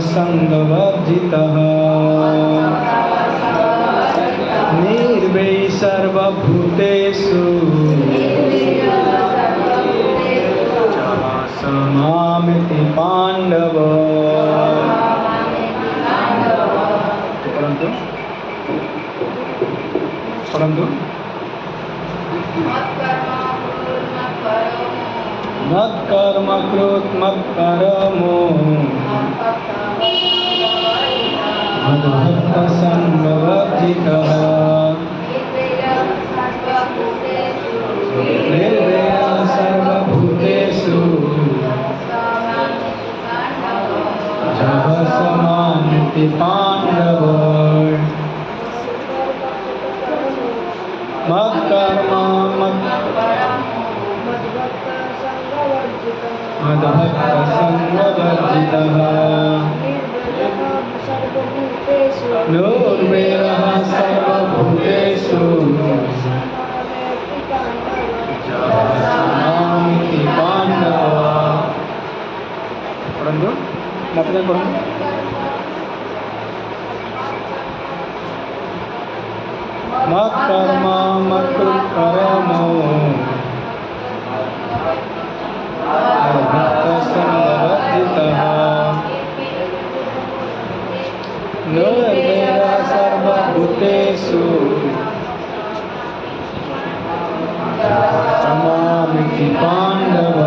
संगवर्जितः निर्वैरः सर्वभूतेषु मामिति पांडव। परंतु मत कर्म कृत मत परमो मद्भक्त संगवर्जितः निर्वैरः सर्वभूतेषु समामिति पांडव। मत कर्म मत मद्भक्त संगवर्जितः निर्वैरः सर्वभूतेषु समामिति पांडव। परंतु मतलब पढ़ो मत कर्म मत परमो मद्भक्त संगवर्जितः निर्वैरः सर्वभूतेषु समामिति पांडव।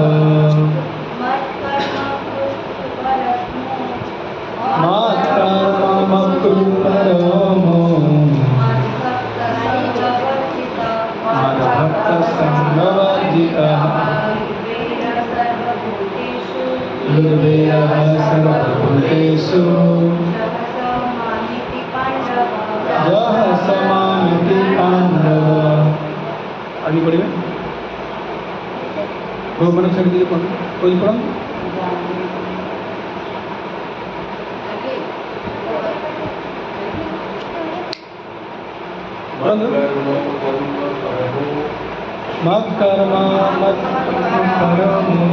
मत कर्म मत परमो मद्भक्त संगवर्जितः निर्वैरः सर्वभूतेषु जः समामिति पांडव। आगे बढ़िए भगवान शक्ति कोई पढ़ो मत कर्म मत परमो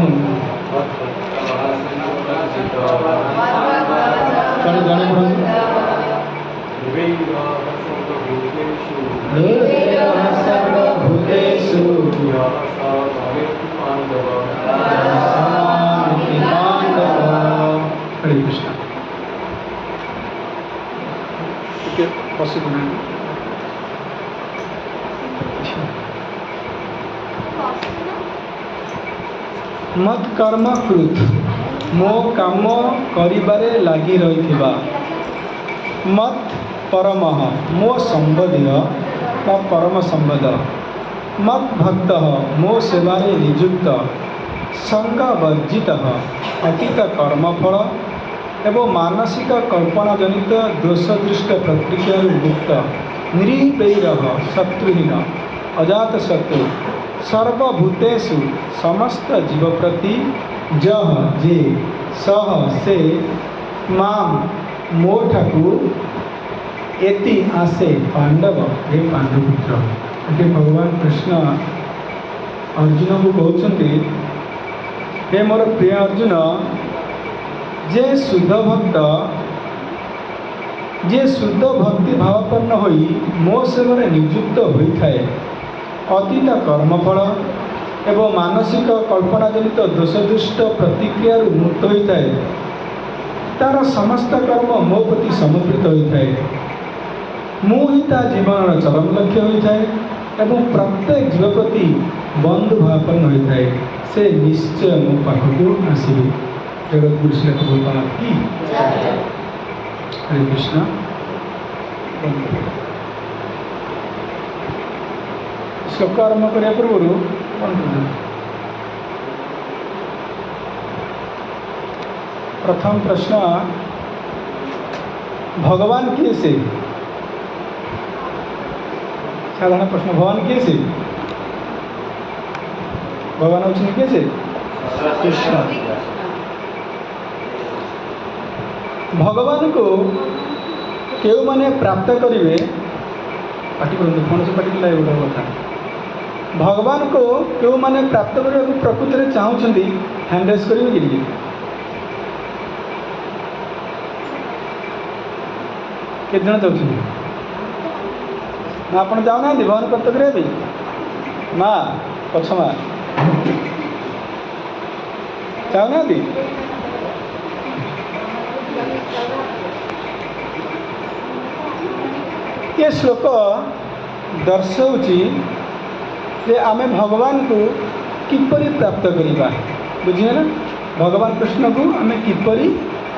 निर्वैरः सर्वभूतेषु समामिति पांडव। हरे कृष्ण। ठीक है पशु मत कर्म कृत मो काम करिबारे लागी रहिथिबा मत परम मो संबंधी व परम संबंध मत भक्त मो सेवारे नियुक्त संगवर्जित अतीत कर्मफल एवं मानसिक कल्पना जनित दोषदृष्ट प्रतिक्रिया मुक्त निरीपैरः शत्रुहीन अजात शत्रु सर्वभूतेषु समस्त जीव प्रति जह जे सह से माम मो ठाकु एति आसे पांडव हे पांडुपुत्र। ये भगवान कृष्ण अर्जुन को कहते हे मोर प्रिय अर्जुन जे शुद्ध भक्त जे शुद्ध भक्ति भावपन्न होई मो सेवारे नियुक्त होता है अतीत कर्मफल एवं मानसिक कल्पना जनित दोषदुष्ट प्रतिक्रिया मुक्त होता है तार समस्त कर्म मो प्रति समर्पित होता है मु ही ता जीवन चरम लक्ष्य होता है एवं प्रत्येक जीव प्रति बंधु भावपन्न होता है से निश्चय मो पाखक आसवे। जगत गुरु श्री गोपाल की हरे कृष्ण। श्लोक आरंभ करने पूर्व प्रथम प्रश्न भगवान किए से साधारण प्रश्न भगवान किए से भगवान अच्छे किए से कृष्ण भगवान को क्यों माने प्राप्त करेंगे पार्टी करूँ कौन से पार्टी लगे गोटे कथा भगवान को क्यों माने प्राप्त करने को प्रकृति में चाहते हैंड रेस करेंगे कि କେତେ ଜଣ ଯାଉଛନ୍ତି? ନା ଆପଣ ଯାଉନାହାନ୍ତି ଭବାନୀ ବ୍ରତ କରିବା ପାଇଁ? ମା ପଛ ମା ଯାଉନାହାନ୍ତି? ଏ ଶ୍ଲୋକ ଦର୍ଶାଉଛି ଯେ ଆମେ ଭଗବାନଙ୍କୁ କିପରି ପ୍ରାପ୍ତ କରିବା। ବୁଝିହେଲା? ଭଗବାନ କୃଷ୍ଣକୁ ଆମେ କିପରି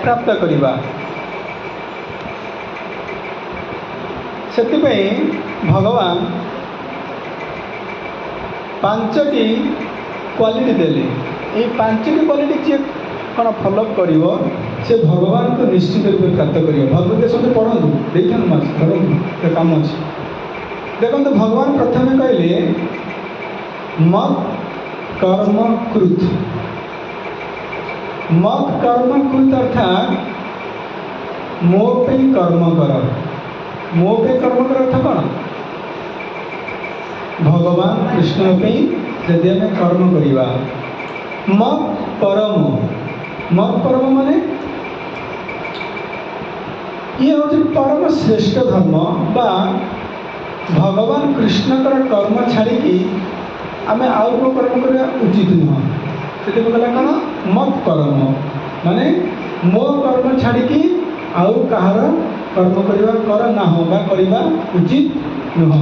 ପ୍ରାପ୍ତ କରିବା। ସେଥିପାଇଁ ଭଗବାନ 5ଟି କ୍ୱାଲିଟି ଦେଲେ। এই 5ଟି କ୍ୱାଲିଟି ଯିଏ କ'ଣ ଫଲୋଅପ୍ କରିବ ସେ ଭଗବାନଙ୍କୁ ନିଶ୍ଚିତ ରୂପେ ପ୍ରାପ୍ତ କରିବ। ଭଗବତ ସମସ୍ତେ ପଢ଼ନ୍ତୁ, ଦେଇଥାନ୍ତୁ ମାସ ଧରନ୍ତୁ, କାମ ଅଛି। ଦେଖନ୍ତୁ ଭଗବାନ ପ୍ରଥମେ କହିଲେ ମତ୍ କର୍ମ କୃତ୍। ମତ୍ କର୍ମ କୃତ୍ ଅର୍ଥାତ୍ ମୋ ପାଇଁ କର୍ମ କର। ମୋ ପାଇଁ କର୍ମ କର ଅର୍ଥ କ'ଣ? ଭଗବାନ କୃଷ୍ଣ ପାଇଁ ଯଦି ଆମେ କର୍ମ କରିବା। ମତ୍ ପରମ। ମତ୍ ପରମ ମାନେ ଇଏ ହେଉଛି ପରମ ଶ୍ରେଷ୍ଠ ଧର୍ମ ବା ଭଗବାନ କୃଷ୍ଣଙ୍କର କର୍ମ ଛାଡ଼ିକି ଆମେ ଆଉ କେଉଁ କର୍ମ କରିବା ଉଚିତ ନୁହଁ। ସେଥିପାଇଁ କହିଲା କ'ଣ? ମତ୍ ପରମ ମାନେ ମୋ କର୍ମ ଛାଡ଼ିକି ଆଉ କାହାର କର୍ମ କରିବା କର ନାହ ବା କରିବା ଉଚିତ ନୁହଁ।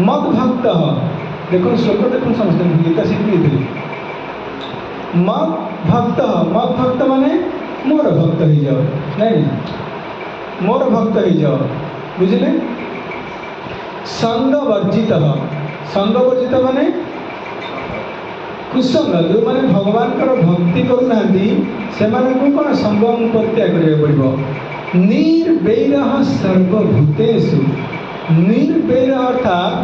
ମତ୍ ଭକ୍ତ। ଦେଖନ୍ତୁ ଶ୍ଲୋକ ଦେଖନ୍ତୁ ସମସ୍ତେ ଗୀତା ଶିଖିଥିଲେ। ମତ୍ ଭକ୍ତ। ମତ୍ ଭକ୍ତ ମାନେ ମୋର ଭକ୍ତ ହେଇଯାଅ। ନାଇଁ ମୋର ଭକ୍ତ ହେଇଯାଅ। ବୁଝିଲେ? ସଙ୍ଗ ବର୍ଜିତ। ସଙ୍ଗ ବର୍ଜିତ ମାନେ କୁସଙ୍ଗ, ଯେଉଁମାନେ ଭଗବାନଙ୍କର ଭକ୍ତି କରୁନାହାନ୍ତି ସେମାନଙ୍କୁ କ'ଣ ସଙ୍ଗ ପରିତ୍ୟାଗ କରିବାକୁ ପଡ଼ିବ। ନିର୍ବୈରଃ ସର୍ବଭୂତେଷୁ। ନିର୍ବୈର ଅର୍ଥାତ୍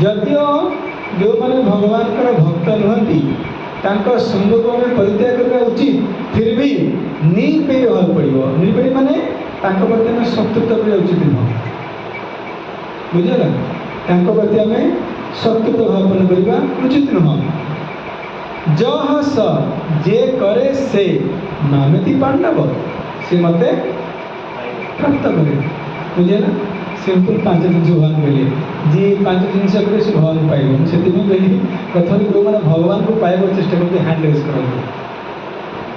ଯଦିଓ ଯେଉଁମାନେ ଭଗବାନଙ୍କର ଭକ୍ତ ନୁହନ୍ତି ତାଙ୍କ ସଙ୍ଗକୁ ଆମେ ପରିତ୍ୟାଗ କରିବା ଉଚିତ, ଫିର୍ ବି ନିର୍ବୈର ହେବାକୁ ପଡ଼ିବ। ନିର୍ବୈର ମାନେ ତାଙ୍କ ପ୍ରତି ଆମେ ଶତ୍ରୁତା କରିବା ଉଚିତ ନୁହଁ। ବୁଝିଲା? ତାଙ୍କ ପ୍ରତି ଆମେ ଶତ୍ରୁତା ଭାବନ କରିବା ଉଚିତ ନୁହଁ। ଯହ ସ ଯେ କରେ ସେ ମାମେତି ପାଣ୍ଡବ, ସେ ମୋତେ ପ୍ରାପ୍ତ କରେ। ବୁଝିଲା? ସିମ୍ପଲ 5 ଜିନିଷ ଭଗବାନ କହିଲେ। ଯିଏ 5 ଜିନିଷ କରେ ସେ ଭଗବାନ ପାଇବ। ସେଥିପାଇଁ କହିଲି ପ୍ରଥମେ ଯେଉଁମାନେ ଭଗବାନଙ୍କୁ ପାଇବାକୁ ଚେଷ୍ଟା କରନ୍ତି ହ୍ୟାଣ୍ଡ ରେଜ୍ କରନ୍ତି।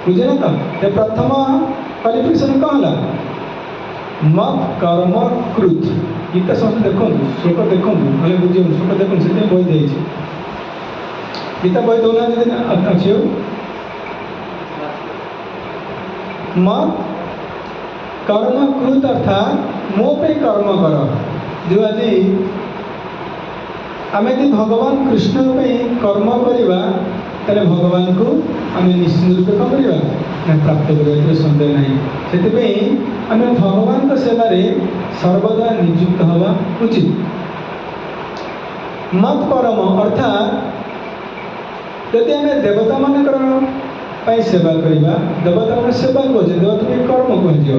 ବୁଝିଲା ତ? ପ୍ରଥମ କ୍ୱାଲିଫିକେସନ୍ କ'ଣ ହେଲା? ମତ୍ କର୍ମ କୃତ୍। ଗୀତା ସମସ୍ତେ ଦେଖନ୍ତୁ, ଶ୍ଲୋକ ଦେଖନ୍ତୁ, ନହେଲେ ବୁଝିବନି। ଶ୍ଲୋକ ଦେଖନ୍ତୁ, ସେଥିପାଇଁ ବହି ଦିଆଯାଇଛି। ଗୀତା ବହି ଦେଉନାହାନ୍ତି ଅଛି ଆଉ। ମତ୍ କର୍ମ କୃତ୍ ଅର୍ଥାତ୍ ମୋ ପାଇଁ କର୍ମ କର। ଯେଉଁ ଆଜି ଆମେ ଯଦି ଭଗବାନ କୃଷ୍ଣ ପାଇଁ କର୍ମ କରିବା ତାହେଲେ ଭଗବାନଙ୍କୁ ଆମେ ନିଶ୍ଚିତ ରୂପେ କ'ଣ କରିବା ନା ପ୍ରାପ୍ତ କରିବା। ଏଥିରେ ସନ୍ଦେହ ନାହିଁ। ସେଥିପାଇଁ ଆମେ ଭଗବାନଙ୍କ ସେବାରେ ସର୍ବଦା ନିଯୁକ୍ତ ହେବା ଉଚିତ। ମତ୍ ପରମ ଅର୍ଥାତ୍ ଯଦି ଆମେ ଦେବତାମାନଙ୍କର ପାଇଁ ସେବା କରିବା, ଦେବତାମାନେ ସେବା କରୁଛେ, ଦେବତା ପାଇଁ କର୍ମ କୁହାଯିବ।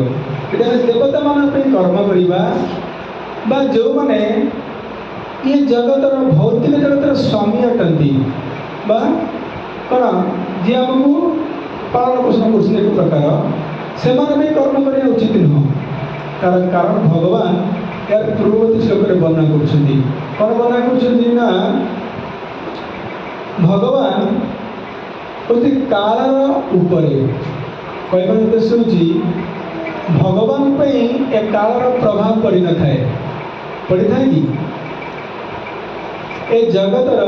ଯଦି ଆମେ ଦେବତାମାନଙ୍କ ପାଇଁ କର୍ମ କରିବା ବା ଯେଉଁମାନେ ଇଏ ଜଗତର ଭୌତିକ ଜଗତର ସ୍ୱାମୀ ଅଟନ୍ତି ବା କ'ଣ ଯିଏ ଆମକୁ ପାଳନ ପୋଷଣ କରୁଛନ୍ତି ଏକ ପ୍ରକାର, ସେମାନେ ପାଇଁ କର୍ମ କରିବା ଉଚିତ ନୁହଁ। ତାର କାରଣ ଭଗବାନ ଏହାର ପୂର୍ବବର୍ତ୍ତୀ ଶ୍ଲୋକରେ ବର୍ଣ୍ଣନା କରୁଛନ୍ତି। କ'ଣ ବର୍ଣ୍ଣନା କରୁଛନ୍ତି ନା ଭଗବାନ ହେଉଛି କାଳର ଉପରେ। କହିବାର ଉଦ୍ଦେଶ୍ୟ ହେଉଛି ଭଗବାନ ପାଇଁ ଏ କାଳର ପ୍ରଭାବ ପଡ଼ିନଥାଏ। ପଡ଼ିଥାଏ କି? ଏ ଜଗତର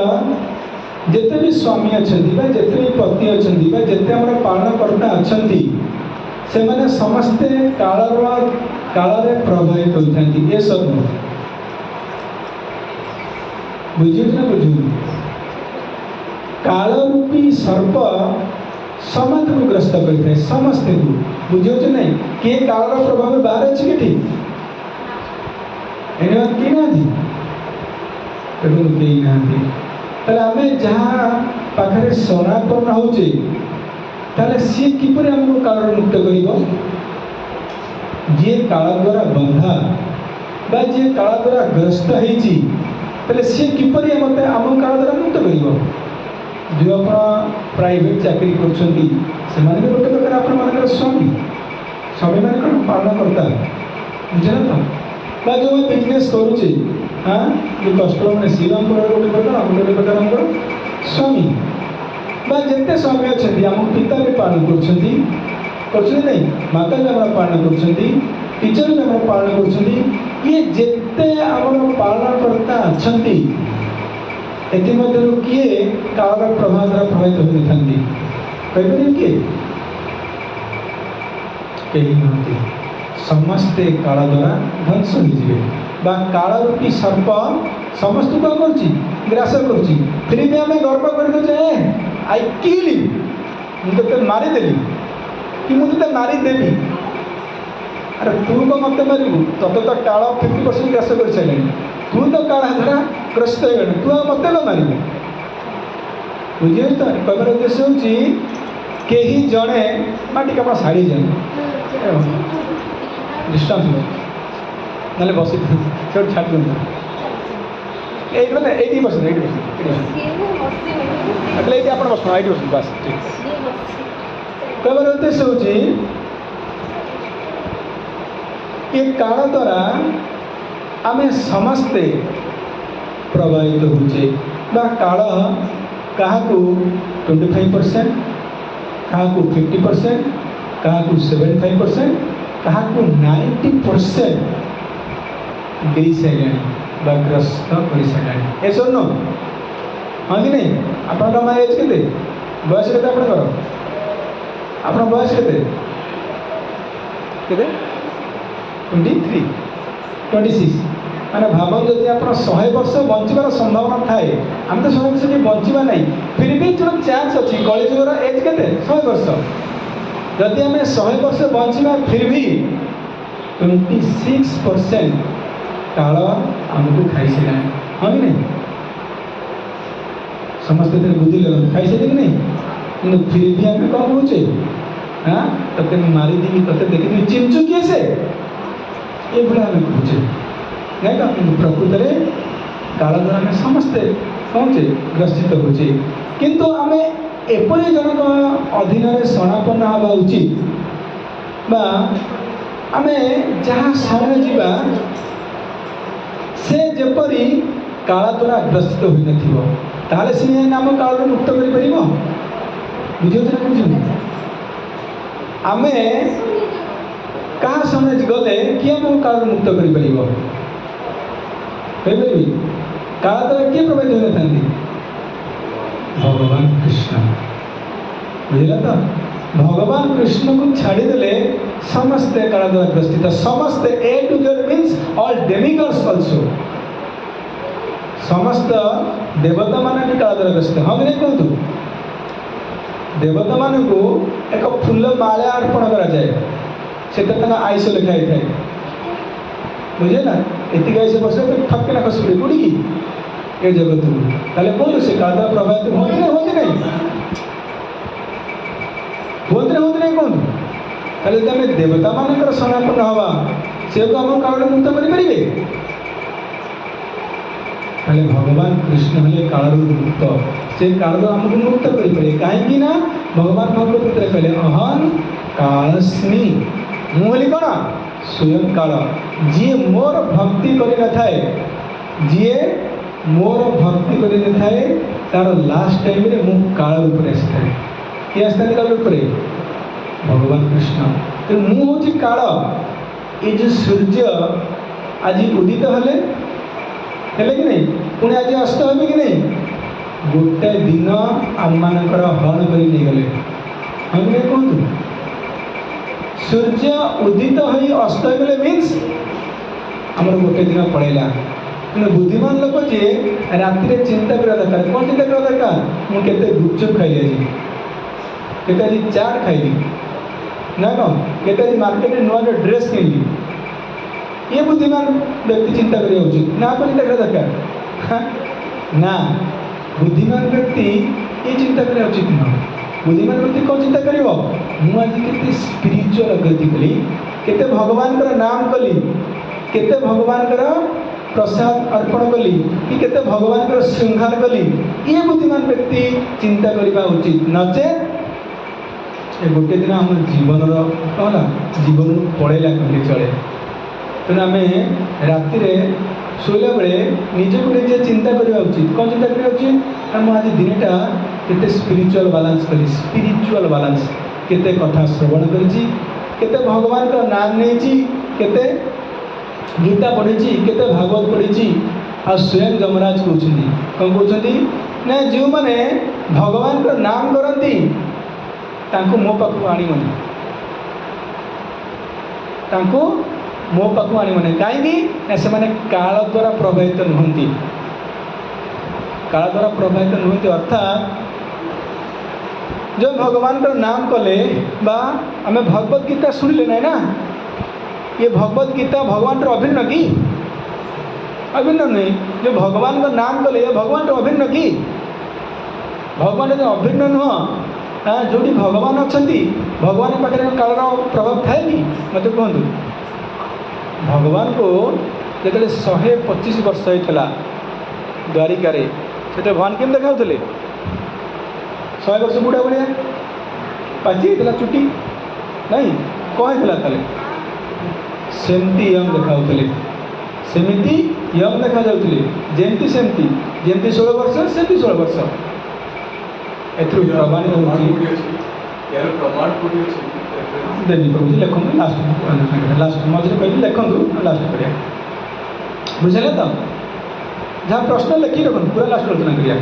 ଯେତେ ବି ସ୍ୱାମୀ ଅଛନ୍ତି ବା ଯେତେ ବି ପତି ଅଛନ୍ତି ବା ଯେତେ ଆମର ପାଳନକର୍ତ୍ତା ଅଛନ୍ତି ସେମାନେ ସମସ୍ତେ କାଳରେ ପ୍ରଭାବିତ ହୋଇଥାନ୍ତି। ଏସବୁ ବୁଝୁଛୁ ନା ବୁଝୁନି? କାଳ ରୂପୀ ସର୍ପ ସମସ୍ତଙ୍କୁ ଗ୍ରସ୍ତ କରିଥାଏ, ସମସ୍ତଙ୍କୁ। ବୁଝିହେଉଛି ନାହିଁ? କିଏ କାଳର ପ୍ରଭାବ ବାହାରେ ଅଛି କେଠି? ଏମାନେ କିଏ ନାହାନ୍ତି? ଦେଖନ୍ତୁ କେହି ନାହାନ୍ତି। ତାହେଲେ ଆମେ ଯାହା ପାଖରେ ଶରଣାପନ୍ନ ହେଉଛେ ତାହେଲେ ସିଏ କିପରି ଆମକୁ କାଳରୁ ମୁକ୍ତ କରିବ? ଯିଏ କାଳ ଦ୍ୱାରା ବନ୍ଧା ବା ଯିଏ କାଳ ଦ୍ୱାରା ଗ୍ରସ୍ତ ହେଇଛି ତାହେଲେ ସିଏ କିପରି ଆମକୁ କାଳ ଦ୍ୱାରା ମୁକ୍ତ କରିବ? ଯେଉଁ ଆପଣ ପ୍ରାଇଭେଟ୍ ଚାକିରି କରୁଛନ୍ତି ସେମାନେ ବି ଗୋଟେ ପ୍ରକାର ଆପଣମାନଙ୍କର ସ୍ୱାମୀ। ସ୍ୱାମୀମାନେ କ'ଣ ପାଳନକର୍ତ୍ତା। ବୁଝିଲ ତ? ବା ଯେଉଁ ବିଜନେସ୍ କରୁଛେ, ହଁ, ଯେଉଁ କଷ୍ଟମର ମାନେ ଶ୍ରୀରାମଙ୍କର ଗୋଟେ ପ୍ରକାର, ଆମର ଗୋଟେ ପ୍ରକାର ଆମର ସ୍ୱାମୀ ବା ଯେତେ ସ୍ୱାମୀ ଅଛନ୍ତି, ଆମ ପିତା ବି ପାଳନ କରୁଛନ୍ତି ନାଇଁ, ମାତା ବି ଆମର ପାଳନ କରୁଛନ୍ତି, ଟିଚର ବି ଆମର ପାଳନ କରୁଛନ୍ତି। ଇଏ ଯେତେ ଆମର ପାଳନକର୍ତ୍ତା ଅଛନ୍ତି, ଏଥିମଧ୍ୟରୁ କିଏ କାଳର ପ୍ରଭାବ ଦ୍ୱାରା ପ୍ରଭାବିତ ହୋଇନଥାନ୍ତି? କହିପାରିବେ କିଏ? କେହି ନୁହନ୍ତି। ସମସ୍ତେ କାଳ ଦ୍ୱାରା ଧ୍ୱଂସ ହୋଇଯିବେ ବା କାଳ ରୂପୀ ସର୍ପ ସମସ୍ତଙ୍କୁ କ'ଣ କରୁଛି? ଗ୍ରାସ କରୁଛି। ଫିର ବି ଆମେ ଗର୍ବ କରିଦେଉଛେ, ଆଇ କିଲ୍ ୟୁ, ମୁଁ ତୋତେ ମାରିଦେଲି କି ମୁଁ ତୋତେ ମାରିଦେବି। ଆରେ ତୁ କ'ଣ ମୋତେ ମାରିବୁ? ତତେ ତ କାଳ 50% ଗ୍ରାସ କରିସାରିଲାଣି, ତୁ ତ କାଳ ଦ୍ୱାରା ଗ୍ରସ୍ତ ହେଇଗଲୁ, ତୁ ଆଉ ମୋତେ କ'ଣ ମାରିବୁ? ବୁଝିପାରୁଛ ତ? କହିବାର ଉଦ୍ଦେଶ୍ୟ ହେଉଛି କେହି ଜଣେ ଟିକେ ଆପଣ ଶାଢ଼ୀ ଯାଆନ୍ତୁ ଡିଷ୍ଟାନ୍ସ ନହେଲେ ବସିଥିବେ ସେଠି ଛାଡ଼ି ଦିଅନ୍ତୁ। ଏଇଠି ମାନେ ଏଇଠି ବସନ୍ତୁ, ଏଇଠି ବସନ୍ତୁ, ଏଇଠି ଆପଣ ବସନ୍ତୁ, ଏଇଠି ବସନ୍ତୁ, ବାସ୍ ଠିକ୍। କହିବାର ଉଦ୍ଦେଶ୍ୟ ହେଉଛି ଏ କାଳ ଦ୍ୱାରା ଆମେ ସମସ୍ତେ ପ୍ରଭାବିତ ହେଉଛେ ବା କାଳ କାହାକୁ 25%, କାହାକୁ 50%, କାହାକୁ 75%, କାହାକୁ 90% ଦେଇ ସାରିଲାଣି ବା ଗ୍ରସ୍ତ କରିସାରିଲାଣି। ଏସବୁ ନୁହଁ, ହଁ କି ନାହିଁ? ଆପଣଙ୍କର ମା ଏଜ୍ କେତେ? ବୟସ କେତେ ଆପଣଙ୍କର? ଆପଣଙ୍କ ବୟସ କେତେ? 23, 26। ମାନେ ଭାବନ୍ତୁ, ଯଦି ଆପଣ 100 ବର୍ଷ ବଞ୍ଚିବାର ସମ୍ଭାବନା ଥାଏ, ଆମେ ତ 100 ବର୍ଷ ଟିକେ ବଞ୍ଚିବା ନାହିଁ, ଫିର୍ ବି ଯୋଉ ଚାନ୍ସ ଅଛି, କଳିଯୁଗର ଏଜ୍ କେତେ? 100 ବର୍ଷ। ଯଦି ଆମେ 100 ବର୍ଷ ବଞ୍ଚିବା, ଫିର୍ ବି 26% କାଳ ଆମକୁ ଖାଇସାରିଲାଣି, ହଁ କି ନାହିଁ? ସମସ୍ତେ ଏଥିରେ ବୁଦ୍ଧି ଲଗାନ୍ତୁ, ଖାଇସାରିଲେ କି ନାହିଁ? କିନ୍ତୁ ଫିର୍ ବି ଆମେ କ'ଣ କହୁଛେ? ହଁ, ତତେ ମୁଁ ମାରିଦେବି, ତତେ ଦେଖିବି, ଚିହ୍ନିଛୁ କିଏ ସେ? ଏଇଭଳିଆ ଆମେ କହୁଛେ, ନାଇଁ ତ? କିନ୍ତୁ ପ୍ରକୃତରେ କାଳ ଦ୍ୱାରା ଆମେ ସମସ୍ତେ କହୁଛେ ଗ୍ରସ୍ତିତ ହେଉଛେ। କିନ୍ତୁ ଆମେ ଏପରି ଜଣକ ଅଧୀନରେ ସମାପନ୍ନ ହେବା ଉଚିତ, ବା ଆମେ ଯାହା ସମୟ ଯିବା ସେ ଯେପରି କାଳ ଦ୍ୱାରା ଗ୍ରସ୍ତିତ ହୋଇନଥିବ, ତାହେଲେ ସିଏ ଆମ କାଳରୁ ମୁକ୍ତ କରିପାରିବ। ବୁଝିପାରୁଛ ନା? ବୁଝୁନି? ଆମେ କାହା ସମୟ ଗଲେ କିଏ ଆମକୁ କାଳରୁ ମୁକ୍ତ କରିପାରିବ? କହିପାରିବି? କାଳ ଦ୍ୱାରା କିଏ ପ୍ରଭାବିତ ହୋଇନଥାନ୍ତି? ଭଗବାନ କୃଷ୍ଣ। ବୁଝିଲା ତ? ଭଗବାନ କୃଷ୍ଣକୁ ଛାଡ଼ିଦେଲେ ସମସ୍ତେ କାଳ ଦ୍ୱାରା ଗ୍ରସ୍ତିତ। ସମସ୍ତେ, A to Z means all demigods also। ସମସ୍ତ ଦେବତା ମାନେ ବି କାଳ ଦ୍ୱାରା ଗ୍ରସ୍ତିତ, ହଁ କି ନାହିଁ କୁହନ୍ତୁ? ଦେବତା ମାନଙ୍କୁ ଏକ ଫୁଲ ମାଳା ଅର୍ପଣ କରାଯାଏ, ସେଥିରେ ତାଙ୍କ ଆୟୁଷ ଲେଖା ହେଇଥାଏ। ବୁଝିଲା? ଏତିକି ଆୟୁଷ ବର୍ଷ ଠକିନା ଖସି ପଡ଼ିବ କୋଉଠିକି? ଏ ଜଗତକୁ। ତାହେଲେ କୁହନ୍ତୁ, ସେ କାଳ ଦ୍ୱାରା ପ୍ରଭାବିତ ହୁଅନ୍ତି ନା ହୁଅନ୍ତି ନାହିଁ? ହୁଅନ୍ତି ନା ହୁଅନ୍ତି ନାହିଁ କୁହନ୍ତୁ? ତାହେଲେ ଯଦି ଆମେ ଦେବତା ମାନଙ୍କର ସମାପନ ହେବା, ସେକୁ ଆମ କାଳରୁ ମୁକ୍ତ କରିପାରିବେ? ତାହେଲେ ଭଗବାନ କୃଷ୍ଣ ହେଲେ କାଳରୁ ମୁକ୍ତ, ସେ କାଳରୁ ଆମକୁ ମୁକ୍ତ କରିପାରିବେ। କାହିଁକି ନା ଭଗବାନ ଭଗବତ ଗୀତାରେ କହିଲେ, ଅହଂ କାଳସ୍ମି, ମୁଁ ହେଲି କ'ଣ? ସ୍ୱୟଂ କାଳ। ଯିଏ ମୋର ଭକ୍ତି କରିନଥାଏ, ଯିଏ ମୋର ଭକ୍ତି କରିନଥାଏ, ତାର ଲାଷ୍ଟ ଟାଇମ୍ରେ ମୁଁ କାଳ ରୂପରେ ଆସିଥାଏ। କିଏ ଆସିଥାନ୍ତି କାଳ ରୂପରେ? ଭଗବାନ କୃଷ୍ଣ। ତେଣୁ ମୁଁ ହେଉଛି କାଳ। ଏ ଯେଉଁ ସୂର୍ଯ୍ୟ ଆଜି ଉଦିତ ହେଲେ କି ନାହିଁ, ପୁଣି ଆଜି ଅସ୍ତ ହେବେ କି ନାହିଁ? ଗୋଟେ ଦିନ ଆମମାନଙ୍କର ହରଣ କରି ନେଇଗଲେ, ହଁ କି ନାହିଁ କୁହନ୍ତୁ? ସୂର୍ଯ୍ୟ ଉଦିତ ହୋଇ ଅସ୍ତ ହୋଇଗଲେ ମିନ୍ସ ଆମର ଗୋଟେ ଦିନ ପଳେଇଲା। କିନ୍ତୁ ବୁଦ୍ଧିମାନ ଲୋକ ଯିଏ ରାତିରେ ଚିନ୍ତା କରିବା ଦରକାର। କ'ଣ ଚିନ୍ତା କରିବା ଦରକାର? ମୁଁ କେତେ ଗୁପଚୁପ୍ ଖାଇଲି ଆଜି, କେତେ ଆଜି ଚାଟ୍ ଖାଇଲି, ନା କ'ଣ କେତେ ଆଜି ମାର୍କେଟରେ ନୂଆ ନୂଆ ଡ୍ରେସ୍ କିଣିଲି। ଇଏ ବୁଦ୍ଧିମାନ ବ୍ୟକ୍ତି ଚିନ୍ତା କରିବା ଉଚିତ ନା ଆପଣ ଚିନ୍ତା କରିବା ଦରକାର? ନା, ବୁଦ୍ଧିମାନ ବ୍ୟକ୍ତି ଏ ଚିନ୍ତା କରିବା ଉଚିତ ନୁହଁ। ବୁଦ୍ଧିମାନ ବ୍ୟକ୍ତି କ'ଣ ଚିନ୍ତା କରିବ? ମୁଁ ଆଜି କେତେ ସ୍ପିରିଚୁଆଲ ଅଗ୍ରଗତି କଲି, କେତେ ଭଗବାନଙ୍କର ନାମ କଲି, କେତେ ଭଗବାନଙ୍କର ପ୍ରସାଦ ଅର୍ପଣ କଲି, କି କେତେ ଭଗବାନଙ୍କର ଶୃଙ୍ଗାର କଲି। ଇଏ ବୁଦ୍ଧିମାନ ବ୍ୟକ୍ତି ଚିନ୍ତା କରିବା ଉଚିତ। ନଚେତ୍ ଏ ଗୋଟେ ଦିନ ଆମ ଜୀବନର କ'ଣ ହେଲା, ଜୀବନରୁ ପଳେଇଲା କହିଲେ ଚଳେ। तेणु आम राति शोला बेले निजक निजे चिंता करवा उचित। कौन चिंता करवा उचित? आज दिनटा केते स्पिरिचुअल बालांस करी, स्पिरिचुअल बालांस केते कथा श्रवण करी, केते भगवान का नाम नहीं, केते गीता पढ़ी, केते भागवत पढ़ी। आ स्वयं जमराज कहते कौन कहते ना जो मैंने भगवान का नाम करती मो पाखु आणिबनी, मो पाखु आणिबनी कहीं से काल द्वारा प्रभावित नुहति, काल द्वारा प्रभावित नुहति। अर्थात जो भगवान का नाम कले बा आम भगवत गीता शुणिले ना ना, ये भगवत गीता भगवान अभिन्न कि अभिन्न नहीं। जो भगवान का नाम कले भगवान अभिन्न कि भगवान जो अभिन्न नुह, हाँ जो भगवान अच्छा भगवान पाखे काल प्रभाव थाए कि मत कहतु। भगवान को जो 125 वर्ष होता द्वारिका से भगवान केम देखा 100 वर्ष बुढ़ा भाया पाची होता चुटी नहीं कौन होता सेमती यंग देखा, सेमती यंग देखा जाते जमती सेमती, जमती 16 वर्ष सेमती 16 वर्ष। एथु प्रमाणित होगी देवी प्रभु लिखु लास्ट मझे कही लिखु लास्ट करिया बुझे तो जहाँ प्रश्न लिखी रखु पूरा लास्ट आलोचना करिया।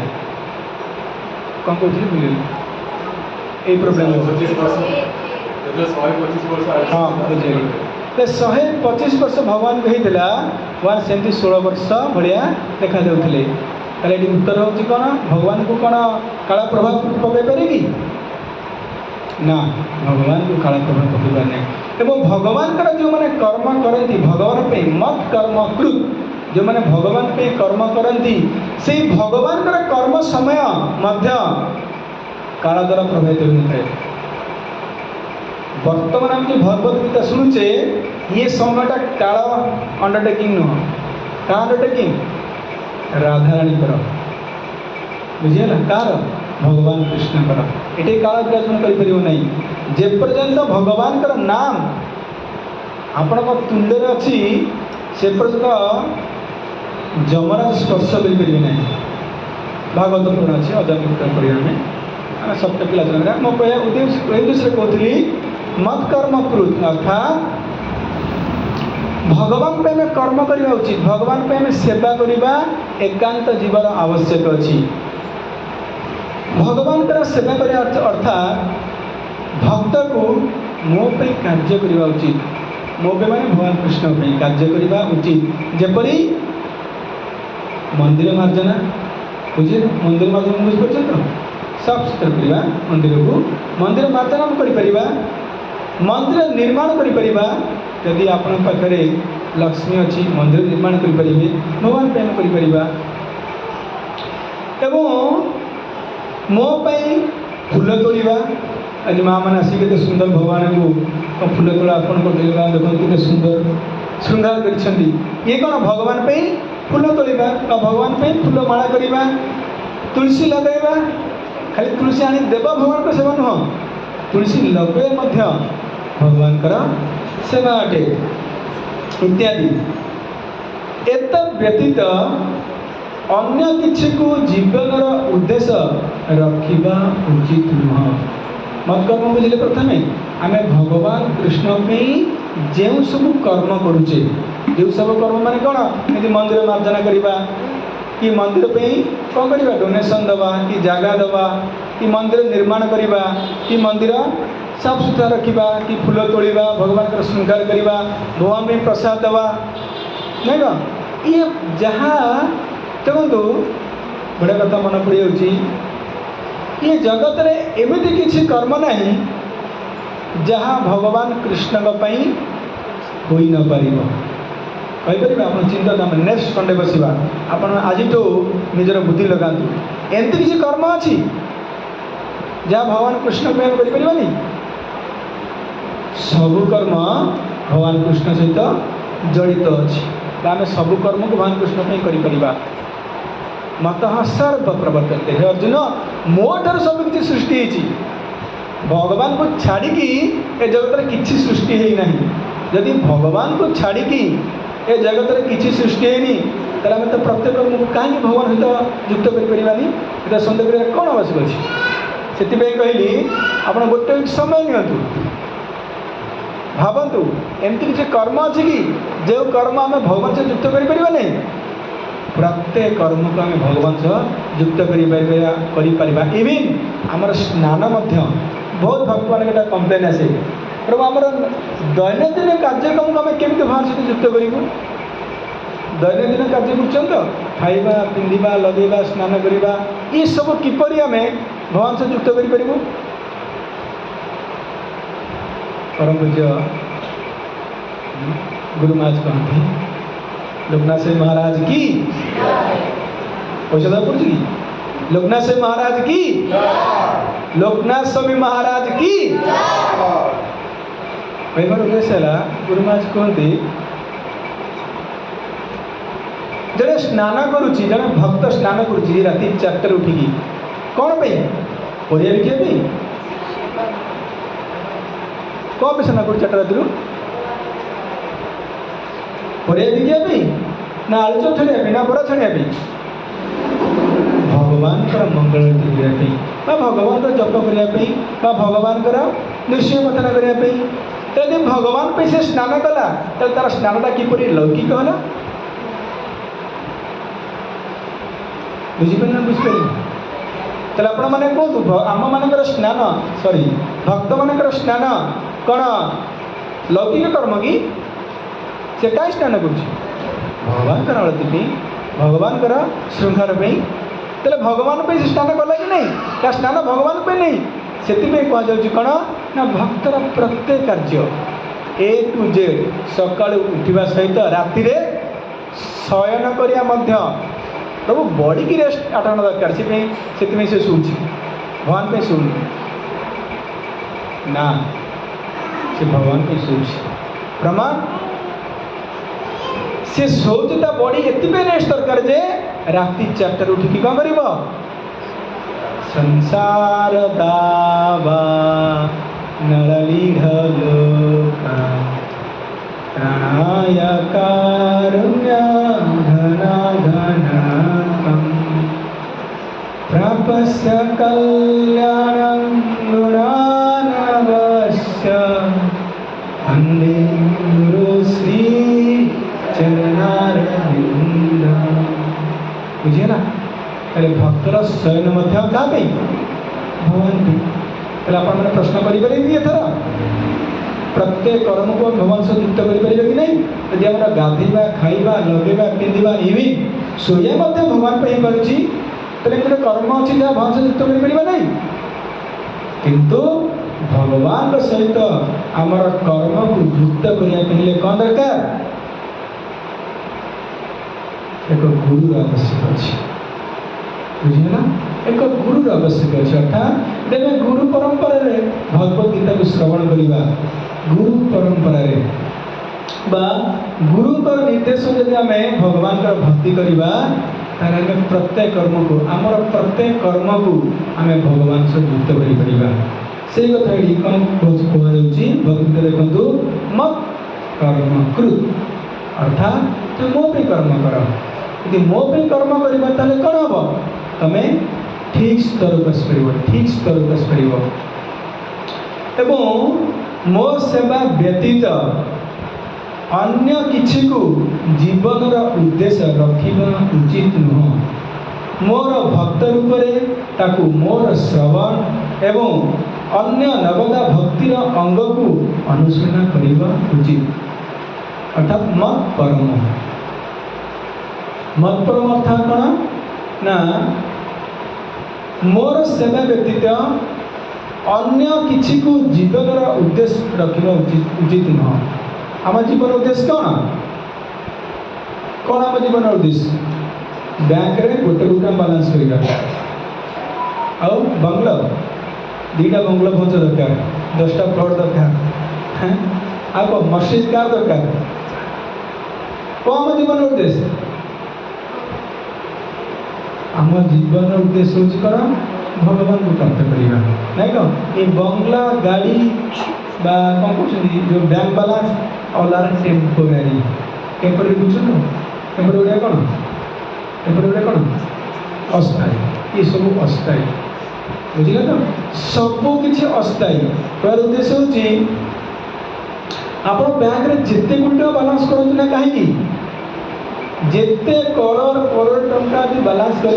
कौन कहते बुझे ये प्रोब्लेम हाँ बुझे 125 वर्ष भगवान कही वहाँ सेमती 16 वर्ष भाया देखा जाते। ताले उत्तर हूँ कौन भगवान को कौन काला प्रभाव पकई पारे कि ना, भगवान को काला प्रभाव पकई पार नहीं। एवं भगवान जो मैंने कर्म करती भगवान पे मत कर्म कृत, जो मैंने भगवान पे कर्म करती से भगवान कर्म समय मध्य काला द्वारा प्रभावित होता है। वर्तमान आम जो भगवत गीता शुणुचे ये समयटा काल अंडरटेकिंग नुह, क्या अंडरटेकिंग राधाराणी कर बुझे ना कार भगवान कृष्ण कर ये काल विराजमान कर जे पर्यंत भगवान का नाम आपण तुंडे अच्छी से पर्यंत जमराज स्पर्श करें ना। भागवत पुराण अच्छे अजामित्र पढ़ा सप्त पिला मो कह उद्देश्य कहती मत कर्म कृत अर्थात भगवान पे हमें कर्म करवा उचित, भगवान पे हमें सेवा करवा एकांत जीवन आवश्यक अच्छी। भगवान का सेवा करने अर्थात भक्त को मो पे कार्य करवा उचित, मो पे माने भगवान कृष्ण पे कार्य करवा उचित। जेपरी मंदिर मार्जना बुझे, मंदिर मार्जना बुझीपार तो साफ सुथरा करवा मंदिर को, मंदिर मार्जना कर मंदिर निर्माण कर यदि आपण पाखे लक्ष्मी अच्छी मंदिर निर्माण करें भगवान प्रेम कर मो फूल तोड़ा आज माँ मैंने आसिक के सुंदर भगवान को फूल तोड़ा अर्पण कर देखते सुंदर श्रृंगार कर ये कौन भगवान पे फूल तोड़ा भगवान पे फूल माला करवा तुलसी लगेगा खाली तुलसी आनी देवा भगवान को सेवा नुह तुलसी लगे भगवान का सेवा अटे इत्यादि। एत व्यतीत अन्य किसी को जीवन उद्देश्य रखा उचित नुह। मत कर्म बुझे प्रथम आम भगवान कृष्ण पे जो सब कर्म करुचे जो सब कर्म माने कौन यदि मंदिर मार्जना करवा कि मंदिर पे कौन करवा डोनेशन दवा कि जगह दवा कि मंदिर निर्माण करवा कि मंदिर साफ सुथरा रखा कि फूल तोड़ा भगवान का श्रृंगार करवा भगवान में प्रसाद दवा नहीं ना ये जहाँ देखो बड़ा कथा मन पड़ ये जगत रे एमती किसी कर्म नहीं जहाँ भगवान कृष्ण हो न पार आप चिंता नेक्स्ट संडे बसवा आप आज निजर बुद्धि लगातु एमती किसी कर्म अच्छी जहाँ भगवान कृष्ण प्रेम करें सबु कर्म भगवान कृष्ण सहित जड़ित अच्छी आम सबु कर्म को भगवान कृष्ण कर मत सर्व प्रवर्तते हे अर्जुन मो ठार सब किसी सृष्टि भगवान को छाड़ी ए जगत किसी सृष्टि है ना जदि भगवान को छाड़ी ए जगत में किसी सृष्टि है ताहले आम तो प्रत्येक कहीं भगवान सहित युक्त करें ये सन्देह कर कौन आवश्यक अच्छे से कहली आप गोटे समय नियंतु भावतु एमती किसी कर्म अच्छी कि जो कर्म आम भगवान से युक्त करें प्रत्येक कर्म को आम भगवान सह युक्त कर इवन आमर स्नान बहुत भक्त मान कम्प्लेन आसे प्रभु आमर दैनंदिन कार्यक्रम को आम केमी भगवान सहित युक्त करूँ दैनंदिन कार्य कर खाइबा पिंधा लगेगा स्नान करवा ये सब किपरि आम भगवान से युक्त करूँ परम पूज्य गुरु महाराज कहते लोकनाथ स्वामी महाराज की पैसा पड़े कि लोकनाथ स्वामी महाराज की लोकनाथ स्वामी महाराज की कहबार उद्देश्य है गुरु महाराज कहते जड़े स्नान करुच्ची जड़े भक्त स्नान करुच्ची राति 4 उठिकी कौन पे परिया बिकिया कौन पे स्नान कर 4 राति परिया बिकिया ना आलू चप छाड़िया ना बरा छाड़िया भगवान मंगल करने भगवान जप करने भगवान निश्चय कथन करने यदि भगवान पे से स्नान कला तार स्नानटा किपरि लौकिक है बुझीपारे बुझीपारे तेल आपण मैंने कहतु आम मान स्नान सॉरी भक्त मान स्नान कौन लौकिक कर्म कि से कहीं स्नान कर भगवान आरती भगवान श्रृंगार तेल भगवान पे स्नान कला कि नहीं क्या स्नान भगवान पे नहीं से कहुँ कौन ना भक्तर प्रत्येक कार्य ए टू जेड सका उठा सहित राति शयन करिया प्रभु बॉडी की रेस्ट आठना दरकार से शोच भगवान पे शोन ना से भगवान पे शोच प्रमाण से शोचता बॉडी एति रेस्ट दरकार जे राति 4 उठिकी कौन कर संसार दावा नललीढ़ लोका प्राणाय कारुण्य घना घनाकं प्रापस्य कल्याणं गुणानवश्य वन्दे गुरु श्री चरणारविंद बुझे ना पहले भक्तर शयन क्या भगवान पे आप प्रश्न करेंगे एथर प्रत्येक कर्म को भगवान से युक्त करें कि नहीं यदि आम गाधेवा खाइबा लगेगा पिंधा इवन शोया भगवान पे ही करुच्ची तेरे गोटे कर्म अच्छी जहाँ भगवान से युक्त कर नहीं किंतु भगवान सहित आमर कर्म को युक्त करने कौन दरकार एक गुरु आवश्यक अच्छे बुझेगा एक गुरु आवश्यक अच्छे अर्थात तेरे गुरु परंपरा भगवत गीता को श्रवण करवा गुरु परंपरा गुरु निर्देश जब आम भगवान भक्ति करवा प्रत्येक कर्म को आमर प्रत्येक कर्म को आम भगवान से युक्त कर से कथा ये कौन कहुच्छी भगवत देखु मत कर्म कृत अर्थात तुम मो पे कर्म कर यदि मो पे कर्म करवा ताले कौन हम तुम्हें ठीक स्तर को आसपर ठीक स्तर को आसपर एवं मो सेवा व्यतीत अन्य किसी को जीवन उद्देश्य रखा उचित नुह मोर भक्त रूप ताकू मोर श्रवण एवं अन्य नवदा भक्तिर अंग को अनुसरण करने उचित अर्थात मत परम अर्थात कौन ना मोर सेवा व्यतीत अन्य किसी को जीवन उद्देश्य रखा उचित नुह आम जीवन उद्देश्य कौन आम जीवन उद्देश्य बैंक रे गोटे गोटे बालांस करवा आउ बंगला 2टा बंगला भोज दरकार 10टा फ्लोर दरकार आप मर्सिडीज कार दरकार कौन आम जीवन उद्देश्य आम जीवन उद्देश्य हूँ कौन भगवान को प्राप्त करवा नहीं कौन ये बंगला गाड़ी कौन कहते जो bank balance all are temporary temporary बुझुन टेम्पररी गुड़ा कौन टेम्पररी गुड़ा कौन अस्थायी ये सब अस्थायी बुझे तो सबू किसी अस्थायी यार उद्देश्य हूँ आप बैंक में जिते गुट बालांस करूँ ना कहीं जिते करोड़ करोड़ टंका भी बालांस कर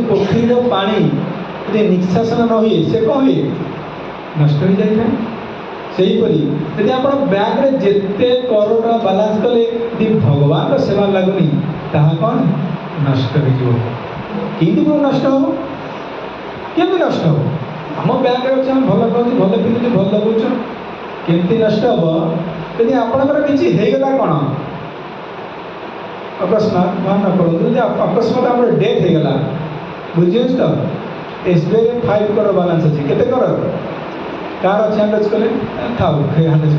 पोखरी पानी यदि निष्कासन न हुए से कौन हुए नष्ट हो जाए सेहीपरि यदि आप बैंक में जिते करोड़ टका बालांस कले यदि भगवान सेवा लगुनि ताहा कौन नष्ट हो नष्ट हो केमती नष्ट हो आम बैंक अच्छे आम भल खाऊ भल पिंधु भल लगुच केमती नष्ट हम यदि आपंकर किसी होगला कौन अकस्मात मान न करूँ अकस्मात आम डेथ होगला बुझे तो SBI 5 करोड़ बालांस अच्छे केते करोड़ कार अच्छे हैंडल कले था हैंडल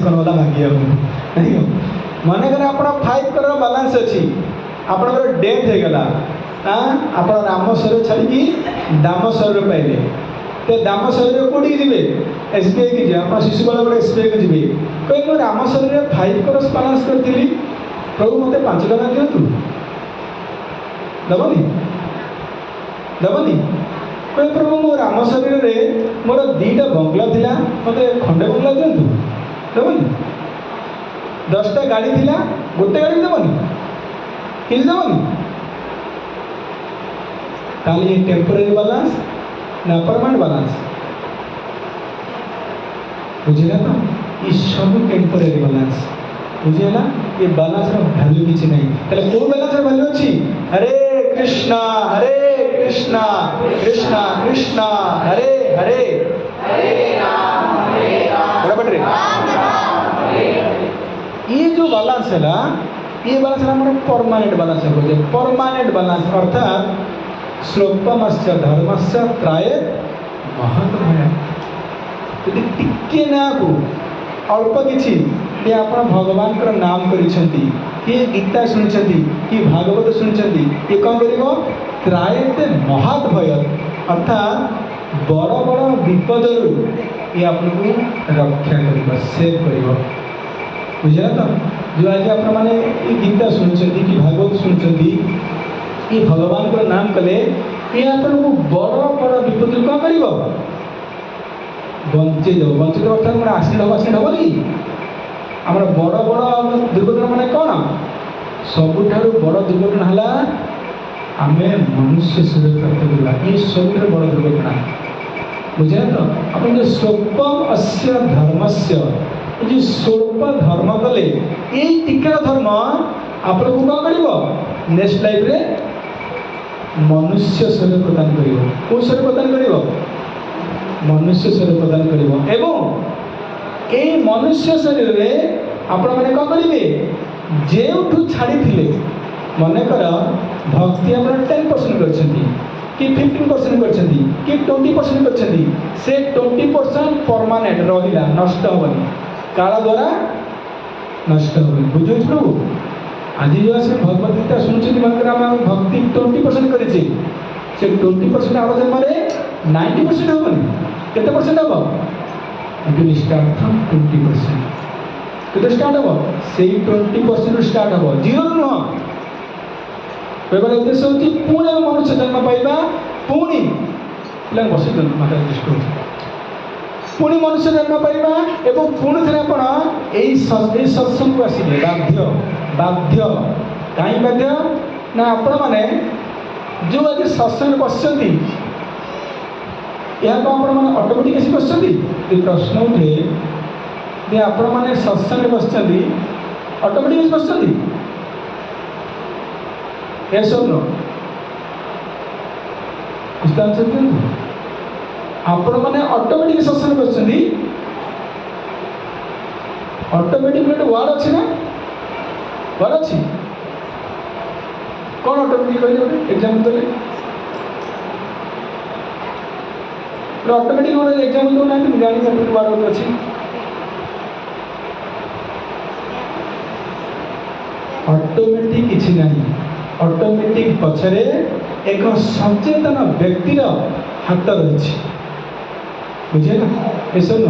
कर वाला मागे नहीं मन कर आप 5 करोड़ बालांस अच्छी आपंकर डेथ होगला आप राम शरीर छाड़ी दाम शरीर पाइले तो दाम शरीर कौटी जी SBI की जी आप शिशुपाल गोटे SBI को जी कहे मुझे राम शरीर 5 करोड़ बालांस करी प्रभु मत 5 टका दिंतु दबनी दबनी कहे प्रभु मो राम शरीर में मोर 2टा बंगला थिला मत खंडे बंगला दिंतु दबनी 10टा गाड़ी थिला गोटे गाड़ी दबनी कि दबनी ताली टेम्पररी बालांस ना परमानेंट बालांस बुझेगा तो ये सब टेम्पररी बालांस बुझेगा ये बालांस वैल्यू किसी नहीं तेरे को बालांस वैल्यू अच्छी हरे कृष्णा कृष्णा कृष्णा हरे हरे बराबर ये जो बालांस है ना ये बालांस हमारा परमानेंट बालांस है परमानेंट बालांस अर्थात श्लोपमस्य धर्मस्य त्राये महत्वमय यदि टिके ना को अल्प किसी आप भगवान का नाम करिसेंती कि गीता शुणी कि भागवत शुणी ये कौन कर त्रायते महाभय अर्थात बड़ बड़ विपद ये आपको रक्षा कर सेव कर बुझे तो जो आज आप गीता शुणी कि भागवत शुणी ये भगवान को नाम कले ये आपको बड़ बड़ विपद कौन कर बंचे देव बंचे देव अर्थात मैं एक्सीडेंट हम कि आम बड़ बड़ दुर्घटना मैंने कौन सबुठ बड़ दुर्घटना है आम मनुष्य शरीर प्राप्त करवा ये सब बड़ दुर्घटना बुझे तो आप जो स्वल्पम अस्य धर्मस्य जो स्वल्प धर्म कले ये टीका धर्म आपको कौन कर नेक्स्ट लाइफ रे मनुष्य शरीर प्रदान कर शरीर प्रदान कर मनुष्य शरीर प्रदान कर एवं ये मनुष्य शरीर में आपण मैंने कौन करेंगे जो छाड़ी मनकर भक्ति आप 10% कर कि 15% कर कि 20% कर से 20% परमानेंट रहा नष्ट हेनी काल द्वारा नष्ट हेनी बुझे प्रभु आज जो आस भगवत गीता शुणुं मनकर आम भक्ति 20% कर 20% आग जन्म 90% हेनी केते परसेंट हम इट स्टार्ट फ्रॉम 20% केते स्टार्ट हम से 20% स्टार्ट हम जीरो नुह कहबार उद्देश्य होती पुणे मनुष्य जन्म पाइबा पुणी पिला बस माता दृष्ट हो पुणी मनुष्य जन्म पाइबा एवं पुणी थे आप सत्संग को आसवे बाध्य बाध्य कहीं बाध्य ना आपण मैंने जो आज सत्संग बस यहाँ मैंने ऑटोमेटिक आसी बस प्रश्न उठे आपण मैंने सत्संग बस ऑटोमेटिक बस सब नो आंसर दिखाँ आपण मैंने ऑटोमेटिक सत्संग बस ऑटोमेटिक गोटे वर्ड अच्छी ना वर्ड अच्छी कौन ऑटोमेटिक कहते एग्जाम्पल देते ऑटोमेटिक गोटे एग्जाम्पल दौना जानी वर्ड गोटे अच्छी ऑटोमेटिक किसी ना ऑटोमेटिक पछरे एक सचेतन व्यक्तिर हाथ रही बुझे ना ये सब न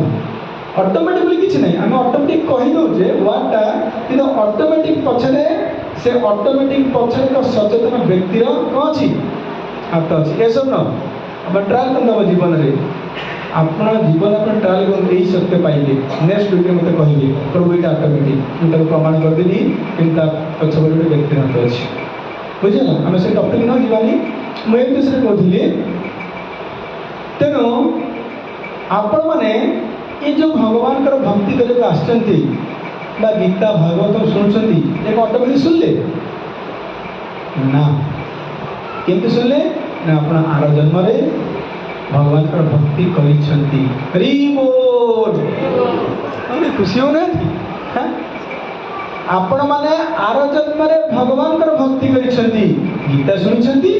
ऑटोमेटिकली किसी नहीं आम ऑटोमेटिक कहीदे वार्डटा कि ऑटोमेटिक पछरे से ऑटोमेटिक पछरे एक सचेतन व्यक्तिर कौन अच्छी हाथ अच्छी ये सब न आम ट्राएल कर जीवन में ଆପଣ ଜୀବନ ଆପଣ ଟ୍ରାଏଲ୍ କରନ୍ତୁ ଏଇ ସତ୍ୟ ପାଇଲେ ନେକ୍ସଟ ୱିକ୍ରେ ମୋତେ କହିବେ ପ୍ରଭୁ ଏଇଟା ଅଟୋମେଟିକ୍ ମୁଁ ତାକୁ ପ୍ରମାଣ କରିଦେଲି କିନ୍ତୁ ତା ପଛପଟେ ଗୋଟେ ବ୍ୟକ୍ତିଗତ ଅଛି ବୁଝିଲା ଆମେ ସେ ଟପିକ୍ ନ ଯିବାନି ମୁଁ ଏ ବିଷୟରେ କହୁଥିଲି ତେଣୁ ଆପଣମାନେ ଏ ଯେଉଁ ଭଗବାନଙ୍କର ଭକ୍ତି କରିବାକୁ ଆସିଛନ୍ତି ବା ଗୀତା ଭାଗବତ ଶୁଣୁଛନ୍ତି ଏକ ଅଟୋମେଟିକ୍ ଶୁଣିଲେ ନା କେମିତି ଶୁଣିଲେ ନା ଆପଣ ଆର ଜନ୍ମରେ भगवान का भक्ति करिछंती हरि बोल हमने खुशी हो ना आपण माने आर जन्म रे भगवान का भक्ति करिछंती गीता सुनिछंती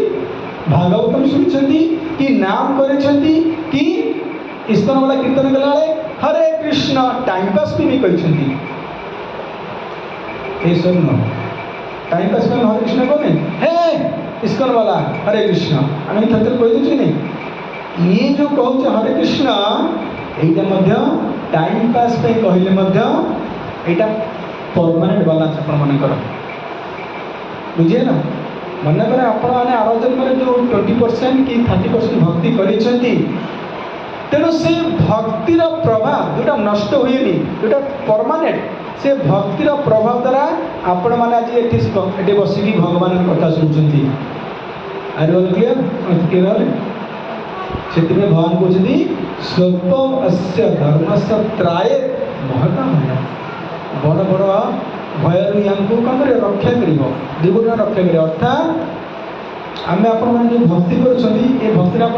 भागवतम सुनिछंती कि नाम करिछंती कि इस्कन वाला कीर्तन गलाले हरे कृष्ण टाइम पास भी नहीं करिछंती ए सुन टाइम पास में हरे कृष्ण कोने हे इस्कन वाला हरे कृष्ण आम थर कह दूँ नहीं ये जो कहूँ हरे कृष्ण यहाँ टाइम पास पे कहले यहाँ परमानेंट बालांस आपर बुझे ना मनकर आपण मैंने आर जन्म जो 20% कि 30% भक्ति करिसेंती तेणु से भक्तिर प्रभाव जोटा नष्ट हुएनि जोटा परमानेंट से भक्तिर प्रभाव द्वारा आपण मैंने आज ये बसिकी भगवान कथा शुणुंट आर क्लियर से भगवान कहते स्वल्पम अस्य धर्मस्य त्राये महता भय बड़ बड़ भयर यहाँ कौन कर रक्षा कर दुर्घटना रक्षा कर अर्थात आम आपण जो भक्ति कर भक्ति आप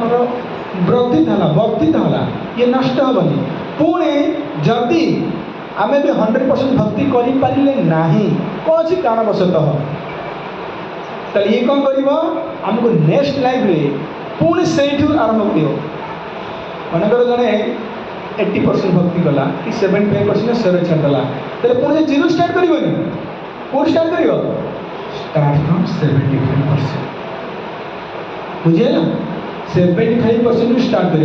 वर्धित है ये नष्ट हेनी पुणी जदि आम भी 100% भक्ति करें ना कौन अच्छी कारणवशतः तो ये कौन कर आमको नेक्स्ट लाइफ रे पुणी से आरंभ कर मनकर जड़े 80% भक्ति कला कि 75% शेर छाड़देला तो पुणी जीरो स्टार्ट कर कौन स्टार्ट कर स्टार्ट फ्रॉम 75% बुझे ना 75% स्टार्ट कर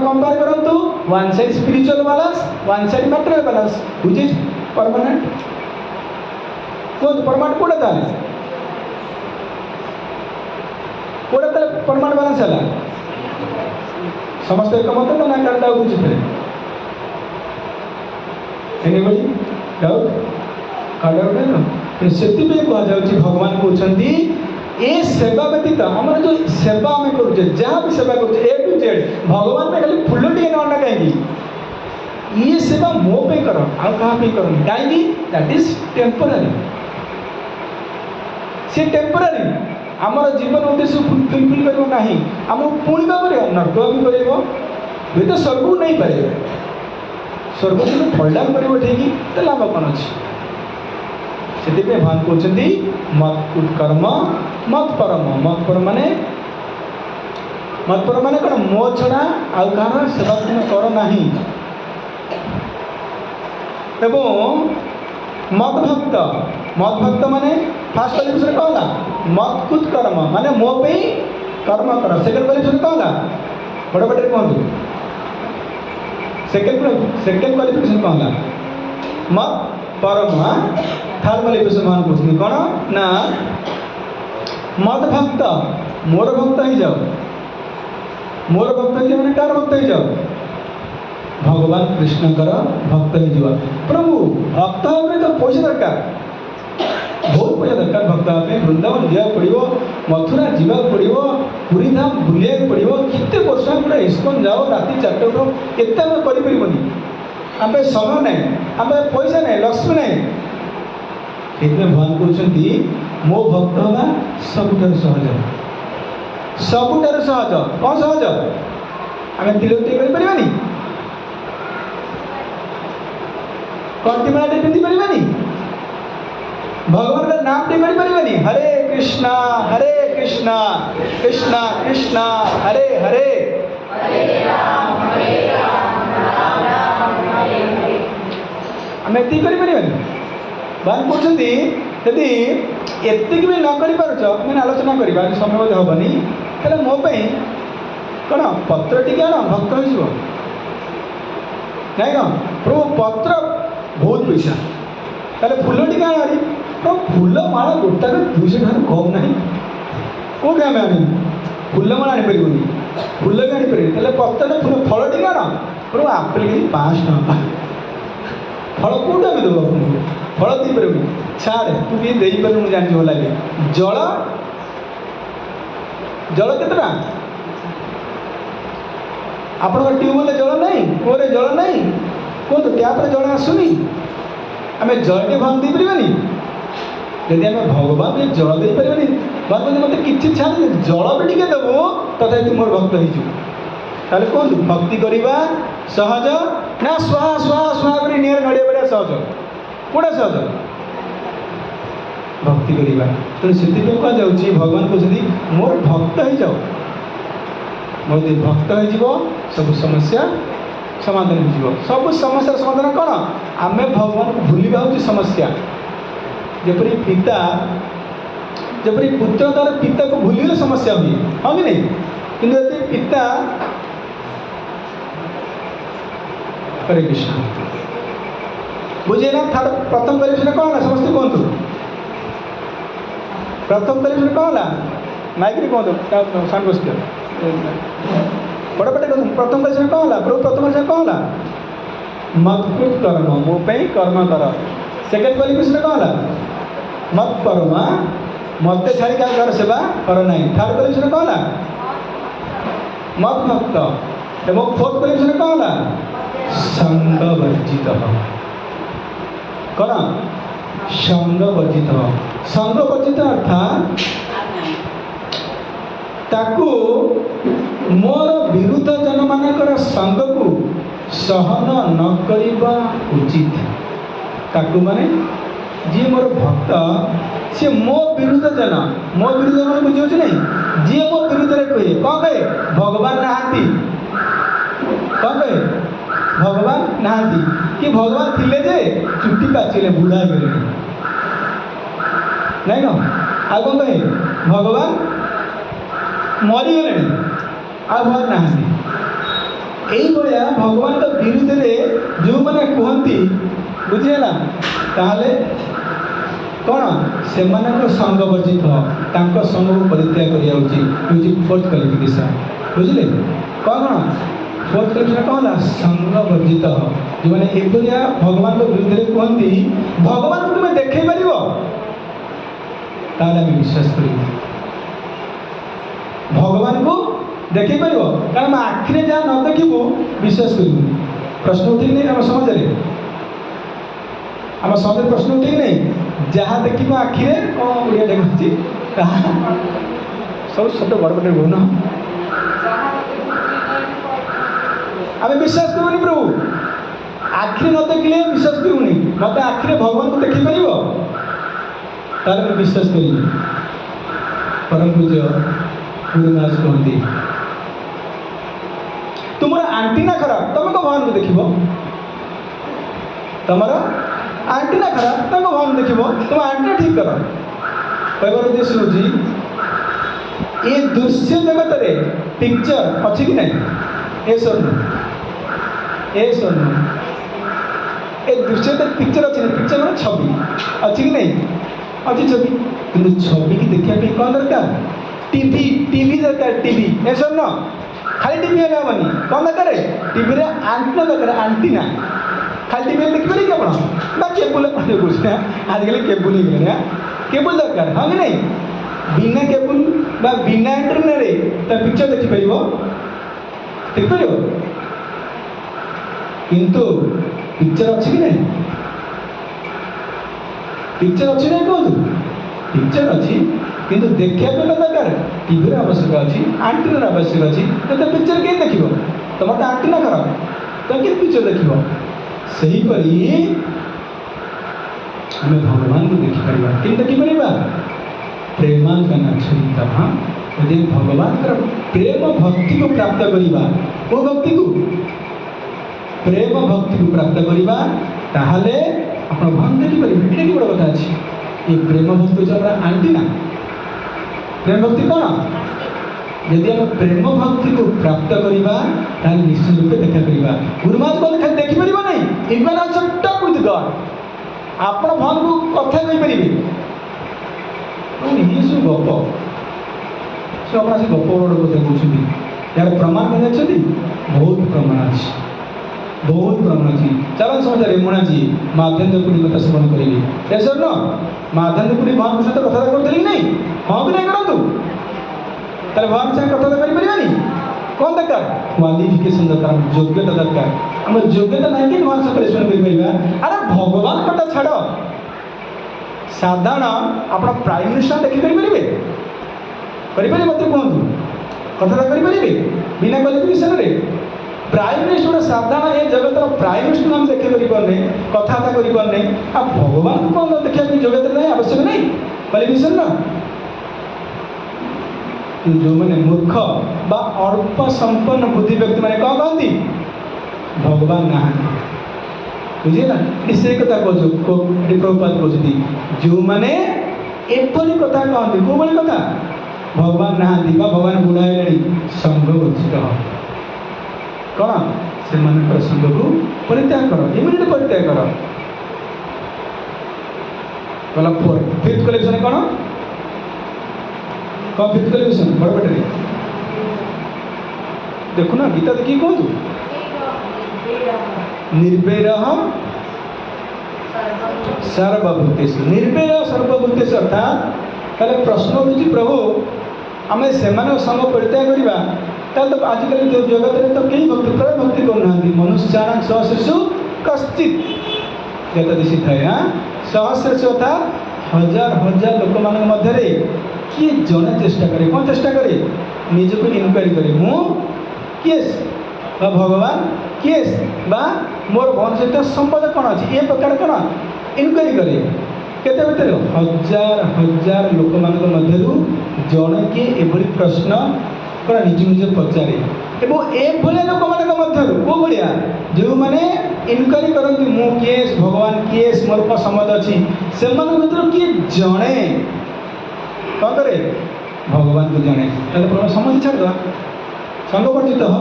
कंपेयर करूँ one side spiritual balance one side material balance which is permanent permanent कौटा ताले कौटा परमानेंट बैलेंस है समस्त एक मत ना क्या बुझे एनीबडी डाउट डाउट से कहुच्छी भगवान कहते ये सेवा व्यतीत आम जो सेवा आम करुचे जहाँ भी सेवा करुचे ए टू जेड भगवान में खाली फुल टे ना कहीं ये सेवा मो पे कर कर कहीं दैट इज टेम्पररी सी टेम्पररी आमर जीवन उद्देश्य फुलफिल कर आम पुणी क्या कर नर्क भी कर तो स्वर्ग नहीं पारे स्वर्ग जो फलडाउन कर ठीक तो लाभ कौन अच्छे से भगवान कहते मत उत्कर्म मत परम माने कौन मो छड़ा आउ कहार सेवा तुम कर ना मत भक्त माने फास्ट क्वालिफिकेशन कहला मत कुत कर्म माने मो पे कर्म कर सेकेंड क्वालिफिकेशन कहला बड़ बड़े कहतु सेकेंड क्वालिफिकेशन कहला मत परम थर्ड क्वालिफिकेशन मान पूछनी कौन ना मत भक्त मोर भक्त ही जाओ मोर भक्त ही मैंने कार भक्त ही जाओ भगवान कृष्णकर भक्त ही जावा प्रभु भक्त होने तो पैसा दरकार बहुत पैसा दरकार भक्त होने वृंदावन जा पड़ो मथुरा जावा पड़ो पुरी धाम बुलिया पड़ो केते वर्ष पूरा इस्कन जाओ राति 4टा उठ केते आम करें आम समय ना आम पैसा ना लक्ष्मी ना से भगवान कहते मो भक्त होगा सबुठार सहज सबुठार सहज कौन सहज आम तिलक करें कंटिमाटे पिंधि पारे भगवान का नाम टे करें हरे कृष्णा कृष्णा कृष्णा हरे हरे आम ये करें भगवान कहते यदि एति भी न कर आलोचना करवा समय हेनी हेल्ले मोपाई कौन पत्र टी आण भक्त हो ନାଇଁ କ'ଣ ପ୍ରଭୁ ପତ୍ର ବହୁତ ପଇସା, ତାହେଲେ ଫୁଲ ଟିକେ ଆଣି ପ୍ରଭୁ ଫୁଲ ମାଳ ଗୋଟାକ 200 ଟଙ୍କାରୁ କମ୍ ନାହିଁ, କେଉଁଠି ଆମେ ଆଣିବୁ? ଫୁଲ ମାଳ ଆଣିପାରିବୁନି, ଫୁଲ ବି ଆଣିପାରିବୁନି, ତାହେଲେ ପତ୍ରଟା ଫୁଲ ଫଳ ଟିକେ ଆଣ। ପ୍ରଭୁ ଆପେଲ କେଜି 500 ଟଙ୍କା, ଫଳ କେଉଁଠୁ ଆମେ ଦେବୁ ଆପଣଙ୍କୁ? ଫଳ ଦେଇପାରିବୁନି, ଛାଡ଼ ତୁ ଟିକେ ଦେଇପାରିବୁ, ମୁଁ ଜାଣିଛି ଭଲ ଲାଗେ। ଜଳ ଜଳ କେତେ ଟଙ୍କା? ଆପଣଙ୍କ ଟ୍ୟୁବୱେଲରେ ଜଳ ନାହିଁ, କୂଅରେ ଜଳ ନାହିଁ, କୁହନ୍ତୁ ଟ୍ୟାପ୍ରେ ଜଳ ଆସୁନି, ଆମେ ଜଳଟେ ଭଗବାନ ଦେଇପାରିବାନି? ଯଦି ଆମେ ଭଗବାନ ଜଳ ଦେଇପାରିବାନି, ଭଗବାନ ମୋତେ କିଛି ଛାଡ଼ି ଜଳ ବି ଟିକେ ଦେବୁ, ତଥାପି ତୁ ମୋର ଭକ୍ତ ହେଇଯିବୁ। ତାହେଲେ କୁହନ୍ତୁ ଭକ୍ତି କରିବା ସହଜ ନା ସ୍ୱାହା ସ୍ୱାହା ସ୍ୱାହା କରି ନିଆଁରେ ନଡ଼ିଆ କରିବା ସହଜ? କେଉଁଟା ସହଜ? ଭକ୍ତି କରିବା। ତେଣୁ ସେଥିପାଇଁ କୁହାଯାଉଛି, ଭଗବାନ କହୁଛନ୍ତି ମୋର ଭକ୍ତ ହେଇଯାଉ। ମୋର ଯଦି ଭକ୍ତ ହେଇଯିବ ସବୁ ସମସ୍ୟା ସମାଧାନ ହେଇଯିବ। ସବୁ ସମସ୍ୟାର ସମାଧାନ କ'ଣ? ଆମେ ଭଗବାନଙ୍କୁ ଭୁଲିବା ହେଉଛି ସମସ୍ୟା। ଯେପରି ପିତା, ଯେପରି ପୁତ୍ର ତାର ପିତାକୁ ଭୁଲିଲେ ସମସ୍ୟା ହୁଏ, ହଁ କି ନାହିଁ? କିନ୍ତୁ ଯଦି ପିତା, ହରେ କୃଷ୍ଣ, ବୁଝିଲେ ନା? ପ୍ରଥମ କ୍ୱାଲିଫିକେସନ୍ କ'ଣ ହେଲା? ସମସ୍ତେ କୁହନ୍ତୁ ପ୍ରଥମ କ୍ୱାଲିଫିକେସନ୍ କ'ଣ ହେଲା? ମାଇକ୍ରେ କୁହନ୍ତୁ, ସାଉଣ୍ଡ ବସିଥିବ, ବଡ଼ ପାଟି କୁହନ୍ତୁ। ପ୍ରଥମ କ୍ୱାଲିଫିକେସନ୍ କ'ଣ ହେଲା? ପ୍ରଭୁ ପ୍ରଥମ କ୍ୱାଲିଫିକେସନ୍ କ'ଣ ହେଲା? ମତ୍କୃତ କର୍ମ, ମୋ ପାଇଁ କର୍ମ କର। ସେକେଣ୍ଡ କ୍ୱାଲିଫିକେସନ୍ କ'ଣ ହେଲା? ମତ୍ ପରମା, ମୋତେ ଛାଡ଼ି କାହାର ସେବା କର ନାହିଁ। ଥାର୍ଡ଼ କ୍ୱାଲିଫିକେସନ୍ କ'ଣ ହେଲା? ମତ୍ ଭକ୍ତ। ଏବଂ ଫୋର୍ଥ କ୍ୱାଲିଫିକେସନ୍ କ'ଣ ହେଲା? ସଙ୍ଗ ବର୍ଜିତ। କ'ଣ? ସଙ୍ଗ ବର୍ଜିତ। ସଙ୍ଗ ବର୍ଜିତ ଅର୍ଥାତ୍ ତାକୁ ମୋର ବିରୁଦ୍ଧ ଜନମାନଙ୍କର ସଙ୍ଗକୁ ସହନ ନ କରିବା ଉଚିତ। ତାକୁ ମାନେ ଯିଏ ମୋର ଭକ୍ତ, ସିଏ ମୋ ବିରୁଦ୍ଧ ଜନ, ମୋ ବିରୁଦ୍ଧ ମାନେ ବୁଝିହେଉଛି ନାହିଁ? ଯିଏ ମୋ ବିରୁଦ୍ଧରେ କୁହେ, କ'ଣ କହେ? ଭଗବାନ ନାହାନ୍ତି। କ'ଣ କହେ? ଭଗବାନ ନାହାନ୍ତି, କି ଭଗବାନ ଥିଲେ ଯେ ଚୁଟି ପାଚିଲେ, ବୁଢ଼ା ହେଇଗଲେଣି, ନାଇଁ କ'ଣ? ଆଉ କ'ଣ କହେ? ଭଗବାନ ମରିଗଲେଣି, ଆଉ ଭଗବାନ ନାହାନ୍ତି। ଏଇଭଳିଆ ଭଗବାନଙ୍କ ବିରୁଦ୍ଧରେ ଯେଉଁମାନେ କୁହନ୍ତି, ବୁଝିହେଲା? ତାହେଲେ କ'ଣ? ସେମାନଙ୍କ ସଙ୍ଗ ବର୍ଜିତ, ତାଙ୍କ ସଙ୍ଗକୁ ପରିତ୍ୟାଗ କରିବା ଉଚିତ। ହେଉଛି ଫୋର୍ଥ କ୍ୱାଲିଫିକେସନ୍। ବୁଝିଲେ? କ'ଣ ଫୋର୍ଥ କ୍ୱାଲିଫିକେସନ୍ କ'ଣ ହେଲା? ସଙ୍ଗ ବର୍ଜିତ। ଯେଉଁମାନେ ଏଭଳିଆ ଭଗବାନଙ୍କ ବିରୁଦ୍ଧରେ କୁହନ୍ତି, ଭଗବାନଙ୍କୁ ତୁମେ ଦେଖେଇ ପାରିବ, ତାହେଲେ ଆମେ ବିଶ୍ୱାସ କରିବୁ। ଭଗବାନଙ୍କୁ ଦେଖେଇ ପାରିବ, କାରଣ ଆମ ଆଖିରେ ଯାହା ନ ଦେଖିବୁ ବିଶ୍ୱାସ କରିବୁନି। ପ୍ରଶ୍ନ ଉଠେଇ ନାହିଁ ଆମ ସମାଜରେ, ଆମ ସମାଜରେ ପ୍ରଶ୍ନ ଉଠେଇ ନାହିଁ। ଯାହା ଦେଖିବ ଆଖିରେ, କ'ଣ ଓଡ଼ିଆ ଦେଖୁଛି, ତାହା ସବୁ ଛୋଟ ବଡ଼ ବଡ଼ ଗୁଣ ଆମେ ବିଶ୍ୱାସ କରିବୁନି। ପ୍ରଭୁ ଆଖିରେ ନ ଦେଖିଲେ ବିଶ୍ୱାସ କରିବୁନି। ମୋତେ ଆଖିରେ ଭଗବାନଙ୍କୁ ଦେଖେଇ ପାରିବ, ତାହେଲେ ମୁଁ ବିଶ୍ୱାସ କରିବି। ପରମ ପୂଜ୍ୟ ଗୁରୁ ମହାରାଜ କୁହନ୍ତି, ତୁମର ଆଣ୍ଟିନା ଖରାପ, ତମେ କ'ଣ ଭଗବାନଙ୍କୁ ଦେଖିବ? ତମର ଆଣ୍ଟିନା ଖରାପ, ତମେ ଭଗବାନ ଦେଖିବ? ତୁମ ଆଣ୍ଟିନା ଠିକ୍ କର। କହିବାର ଉଦ୍ଦେଶ୍ୟ ହେଉଛି, ଏ ଦୃଶ୍ୟ ଜଗତରେ ପିକ୍ଚର ଅଛି କି ନାହିଁ? ଏ ସ୍ୱର୍ଣ୍ଣ, ଏ ସ୍ୱର୍ଣ୍ଣ, ଏ ଦୃଶ୍ୟଟା ପିକ୍ଚର ଅଛି ନା? ପିକ୍ଚର ମାନେ ଛବି ଅଛି କି ନାହିଁ? ଅଛି ଛବି। କିନ୍ତୁ ଛବିକି ଦେଖିବା ପାଇଁ କ'ଣ ଦରକାର? ଟିଭି, ଟିଭି ଦରକାର। ଟିଭି, ଏ ସ୍ୱର୍ଣ୍ଣ ଖାଲି ଟିଭି ହେଲେ ହେବନି। କ'ଣ ଦରକାର? ଟିଭିରେ ଆଣ୍ଟିନା ଦରକାର, ଆଣ୍ଟିନା। ଖାଲି ଟିଭିରେ ଦେଖିପାରିବେ କି ଆପଣ? ବା କେବୁଲ, ଆଜିକାଲି କେବୁଲ ହେଇଗଲାଣି, କେବୁଲ ଦରକାର, ହଁ କି ନାହିଁ? ବିନା କେବୁଲ ବା ବିନା ଆଣ୍ଟିନାରେ ତା ପିକ୍ଚର ଦେଖିପାରିବ? ଦେଖିପାରିବ? କିନ୍ତୁ ପିକ୍ଚର ଅଛି କି ନାହିଁ? ପିକ୍ଚର ଅଛି ନାହିଁ କୁହନ୍ତୁ? ପିକ୍ଚର ଅଛି, କିନ୍ତୁ ଦେଖିବା ପାଇଁ ଦରକାର ଟିଭିର ଆବଶ୍ୟକ ଅଛି, ଆଣ୍ଟିନାର ଆବଶ୍ୟକ ଅଛି। ତ ପିକ୍ଚର କେମିତି ଦେଖିବ? ତମର ତ ଆଣ୍ଟିନା ଖରାପ, ତମେ କେମିତି ପିକ୍ଚର ଦେଖିବ? ସେହିପରି ଆମେ ଭଗବାନଙ୍କୁ ଦେଖିପାରିବା। କେମିତି ଦେଖିପାରିବା? ପ୍ରେମାଙ୍କନ ଛୁରିତ। ଯଦି ଭଗବାନଙ୍କର ପ୍ରେମ ଭକ୍ତିକୁ ପ୍ରାପ୍ତ କରିବା, କେଉଁ ଭକ୍ତିକୁ? ପ୍ରେମ ଭକ୍ତିକୁ ପ୍ରାପ୍ତ କରିବା, ତାହେଲେ ଆପଣ ଭଗବାନ ଦେଖିପାରିବେ। ଏଇଟା କି ବଡ଼ କଥା ଅଛି? ଏ ପ୍ରେମ ଭକ୍ତି ହେଉଛି ଆମର ଆଣ୍ଟିନା। ପ୍ରେମ ଭକ୍ତି କ'ଣ? ଯଦି ଆମେ ପ୍ରେମ ଭକ୍ତିକୁ ପ୍ରାପ୍ତ କରିବା, ତାହେଲେ ନିଶ୍ଚିତ ରୂପେ ଦେଖା କରିବା। ଗୁରୁ ମହାରାଜ କହିଲେ ଖାଲି ଦେଖିପାରିବ ଆପଣ ଭଗବାନଙ୍କୁ କଥା କହିପାରିବେ। ଇଏ ସବୁ ଗପ, ସେ ଆପଣ ଆସି ଗପ ବଡ଼ କଥା କହୁଛନ୍ତି। ଏହାର ପ୍ରମାଣ କ'ଣ ଅଛନ୍ତି? ବହୁତ ପ୍ରମାଣ ଅଛି, ବହୁତ ପ୍ରମାଣ ଅଛି। ଚାଲନ୍ତୁ ସମସ୍ତେ ରେମୁଣା ଯିଏ ମାଧେନ୍ଦ୍ରପୁରୀ କଥା ସ୍ମରଣ କରିବେ। ଏସର ନ ମାଧେନ୍ଦ୍ରପୁରୀ ଭଗବାନଙ୍କ ସହିତ କଥାବାର୍ତ୍ତା କରୁଥିଲେ କି ନାହିଁ? ହଁ କି ନାହିଁ କରନ୍ତୁ। ତାହେଲେ ଭଗବାନଙ୍କ ସାଙ୍ଗେ କଥାବାର୍ତ୍ତା କରିପାରିବାନି? କ'ଣ ଦରକାର? କ୍ୱାଲିଫିକେସନ୍ ଦରକାର, ଯୋଗ୍ୟତା ଦରକାର। ଆମର ଯୋଗ୍ୟତା ନାହିଁ କି ଭଗବାନ ସହିତ ରେସ୍ପଣ୍ଡ କରିପାରିବା? ଆରେ ଭଗବାନ କଥା ଛାଡ଼, ସାଧାରଣ ଆପଣ ପ୍ରାଇମ୍ ମିନିଷ୍ଟର ଦେଖିପାରିପାରିବେ? କରିପାରିବେ? ମୋତେ କୁହନ୍ତୁ, କଥାବାର୍ତ୍ତା କରିପାରିବେ ବିନା କ୍ୱାଲିଫିକେସନ୍ରେ? ପ୍ରାଇମ୍ ମିନିଷ୍ଟର ଗୋଟେ ସାଧାରଣ ଏ ଜଗତର ପ୍ରାଇମ୍ ମିନିଷ୍ଟର ଆମେ ଦେଖିପାରିପାରୁନେ, କଥାବାର୍ତ୍ତା କରିପାରୁନେ, ଆଉ ଭଗବାନଙ୍କୁ କ'ଣ ଦେଖିବା ପାଇଁ ଯୋଗ୍ୟତା ନାହିଁ, ଆବଶ୍ୟକ ନାହିଁ କ୍ୱାଲିଫିକେସନ୍ର? ଯେଉଁମାନେ ମୂର୍ଖ ବା ଅଳ୍ପ ସମ୍ପନ୍ନ ବୁଦ୍ଧି ବ୍ୟକ୍ତିମାନେ କ'ଣ କହନ୍ତି? ଭଗବାନ ନାହାନ୍ତି। ବୁଝିଲା? ଏଠି ସେ କଥା କହୁଛୁ, ଏଠି ପ୍ରଭୁପାଦ କହୁଛନ୍ତି ଯେଉଁମାନେ ଏପରି କଥା କହନ୍ତି। କେଉଁଭଳି କଥା? ଭଗବାନ ନାହାନ୍ତି ବା ଭଗବାନ ବୁଢ଼ା ହେଲେଣି, ସଙ୍ଘ ବର୍ଜିତ କ'ଣ? ସେମାନଙ୍କର ସଙ୍ଗକୁ ପରିତ୍ୟାଗ କର, ଇମିଡ଼ିଏଟ୍ ପରିତ୍ୟାଗ କର। ଗଲା ଫିଫ୍ଥ କ୍ୱାଲିଫିକେସନ୍ କ'ଣ? କ'ଣ ଫିଫ୍ଥ କ୍ୱାଲିଫିକେସନ୍? ବଡ଼ ପାଟିରେ ଦେଖୁନ, ଗୀତା ଦେଖିକି କୁହନ୍ତୁ। ନିର୍ବେରଃ ସର୍ବଭୂତେଷୁ। ନିର୍ବେରଃ ସର୍ବଭୂତେଷୁ ଅର୍ଥାତ୍ ତାହେଲେ ପ୍ରଶ୍ନ ହେଉଛି, ପ୍ରଭୁ ଆମେ ସେମାନଙ୍କ ସଙ୍ଗ ପରିତ୍ୟାଗ କରିବା, ତାହେଲେ ତ ଆଜିକାଲି ଯେଉଁ ଜଗତରେ ତ କେହି ଭକ୍ତି ପ୍ରାୟ ଭକ୍ତି କରୁନାହାନ୍ତି। ମନୁଷ୍ୟାଣାଂ ସହସ୍ରେଷୁ କଶ୍ଚିତ୍ ଯତଦିଶି ଥାଏ। ସହସ୍ରେଷୁ ଅର୍ଥାତ୍ ହଜାର ହଜାର ଲୋକମାନଙ୍କ ମଧ୍ୟରେ କିଏ ଜଣେ ଚେଷ୍ଟା କରେ। କ'ଣ ଚେଷ୍ଟା କରେ? ନିଜକୁ ଇନକ୍ୱାରି କରେ, ମୁଁ କିଏ ବା ଭଗବାନ କିଏ ବା ମୋର ଭଗବାନ ସହିତ ସମ୍ବନ୍ଧ କ'ଣ ଅଛି, ଏ ପ୍ରକାର କ'ଣ ଇନକ୍ୱାରି କରେ। କେତେ ଭିତରେ? ହଜାର ହଜାର ଲୋକମାନଙ୍କ ମଧ୍ୟରୁ ଜଣେ କିଏ ଏଭଳି ପ୍ରଶ୍ନ କ'ଣ ନିଜ ନିଜ ପଚାରେ। ଏବଂ ଏଭଳିଆ ଲୋକମାନଙ୍କ ମଧ୍ୟରୁ କେଉଁ ଭଳିଆ? ଯେଉଁମାନେ ଇନକ୍ୱାରି କରନ୍ତି ମୁଁ କିଏ, ଭଗବାନ କିଏ, ମୋର କ'ଣ ସମ୍ବନ୍ଧ ଅଛି, ସେମାନଙ୍କ ଭିତରୁ କିଏ ଜଣେ କ'ଣ କରେ? ଭଗବାନଙ୍କୁ ଜଣେ। ତାହେଲେ ପ୍ରଭୁ ସମସ୍ତେ ଛାଡ଼ିଦେବା, ସଙ୍ଗ ବର୍ଜିତ ହ,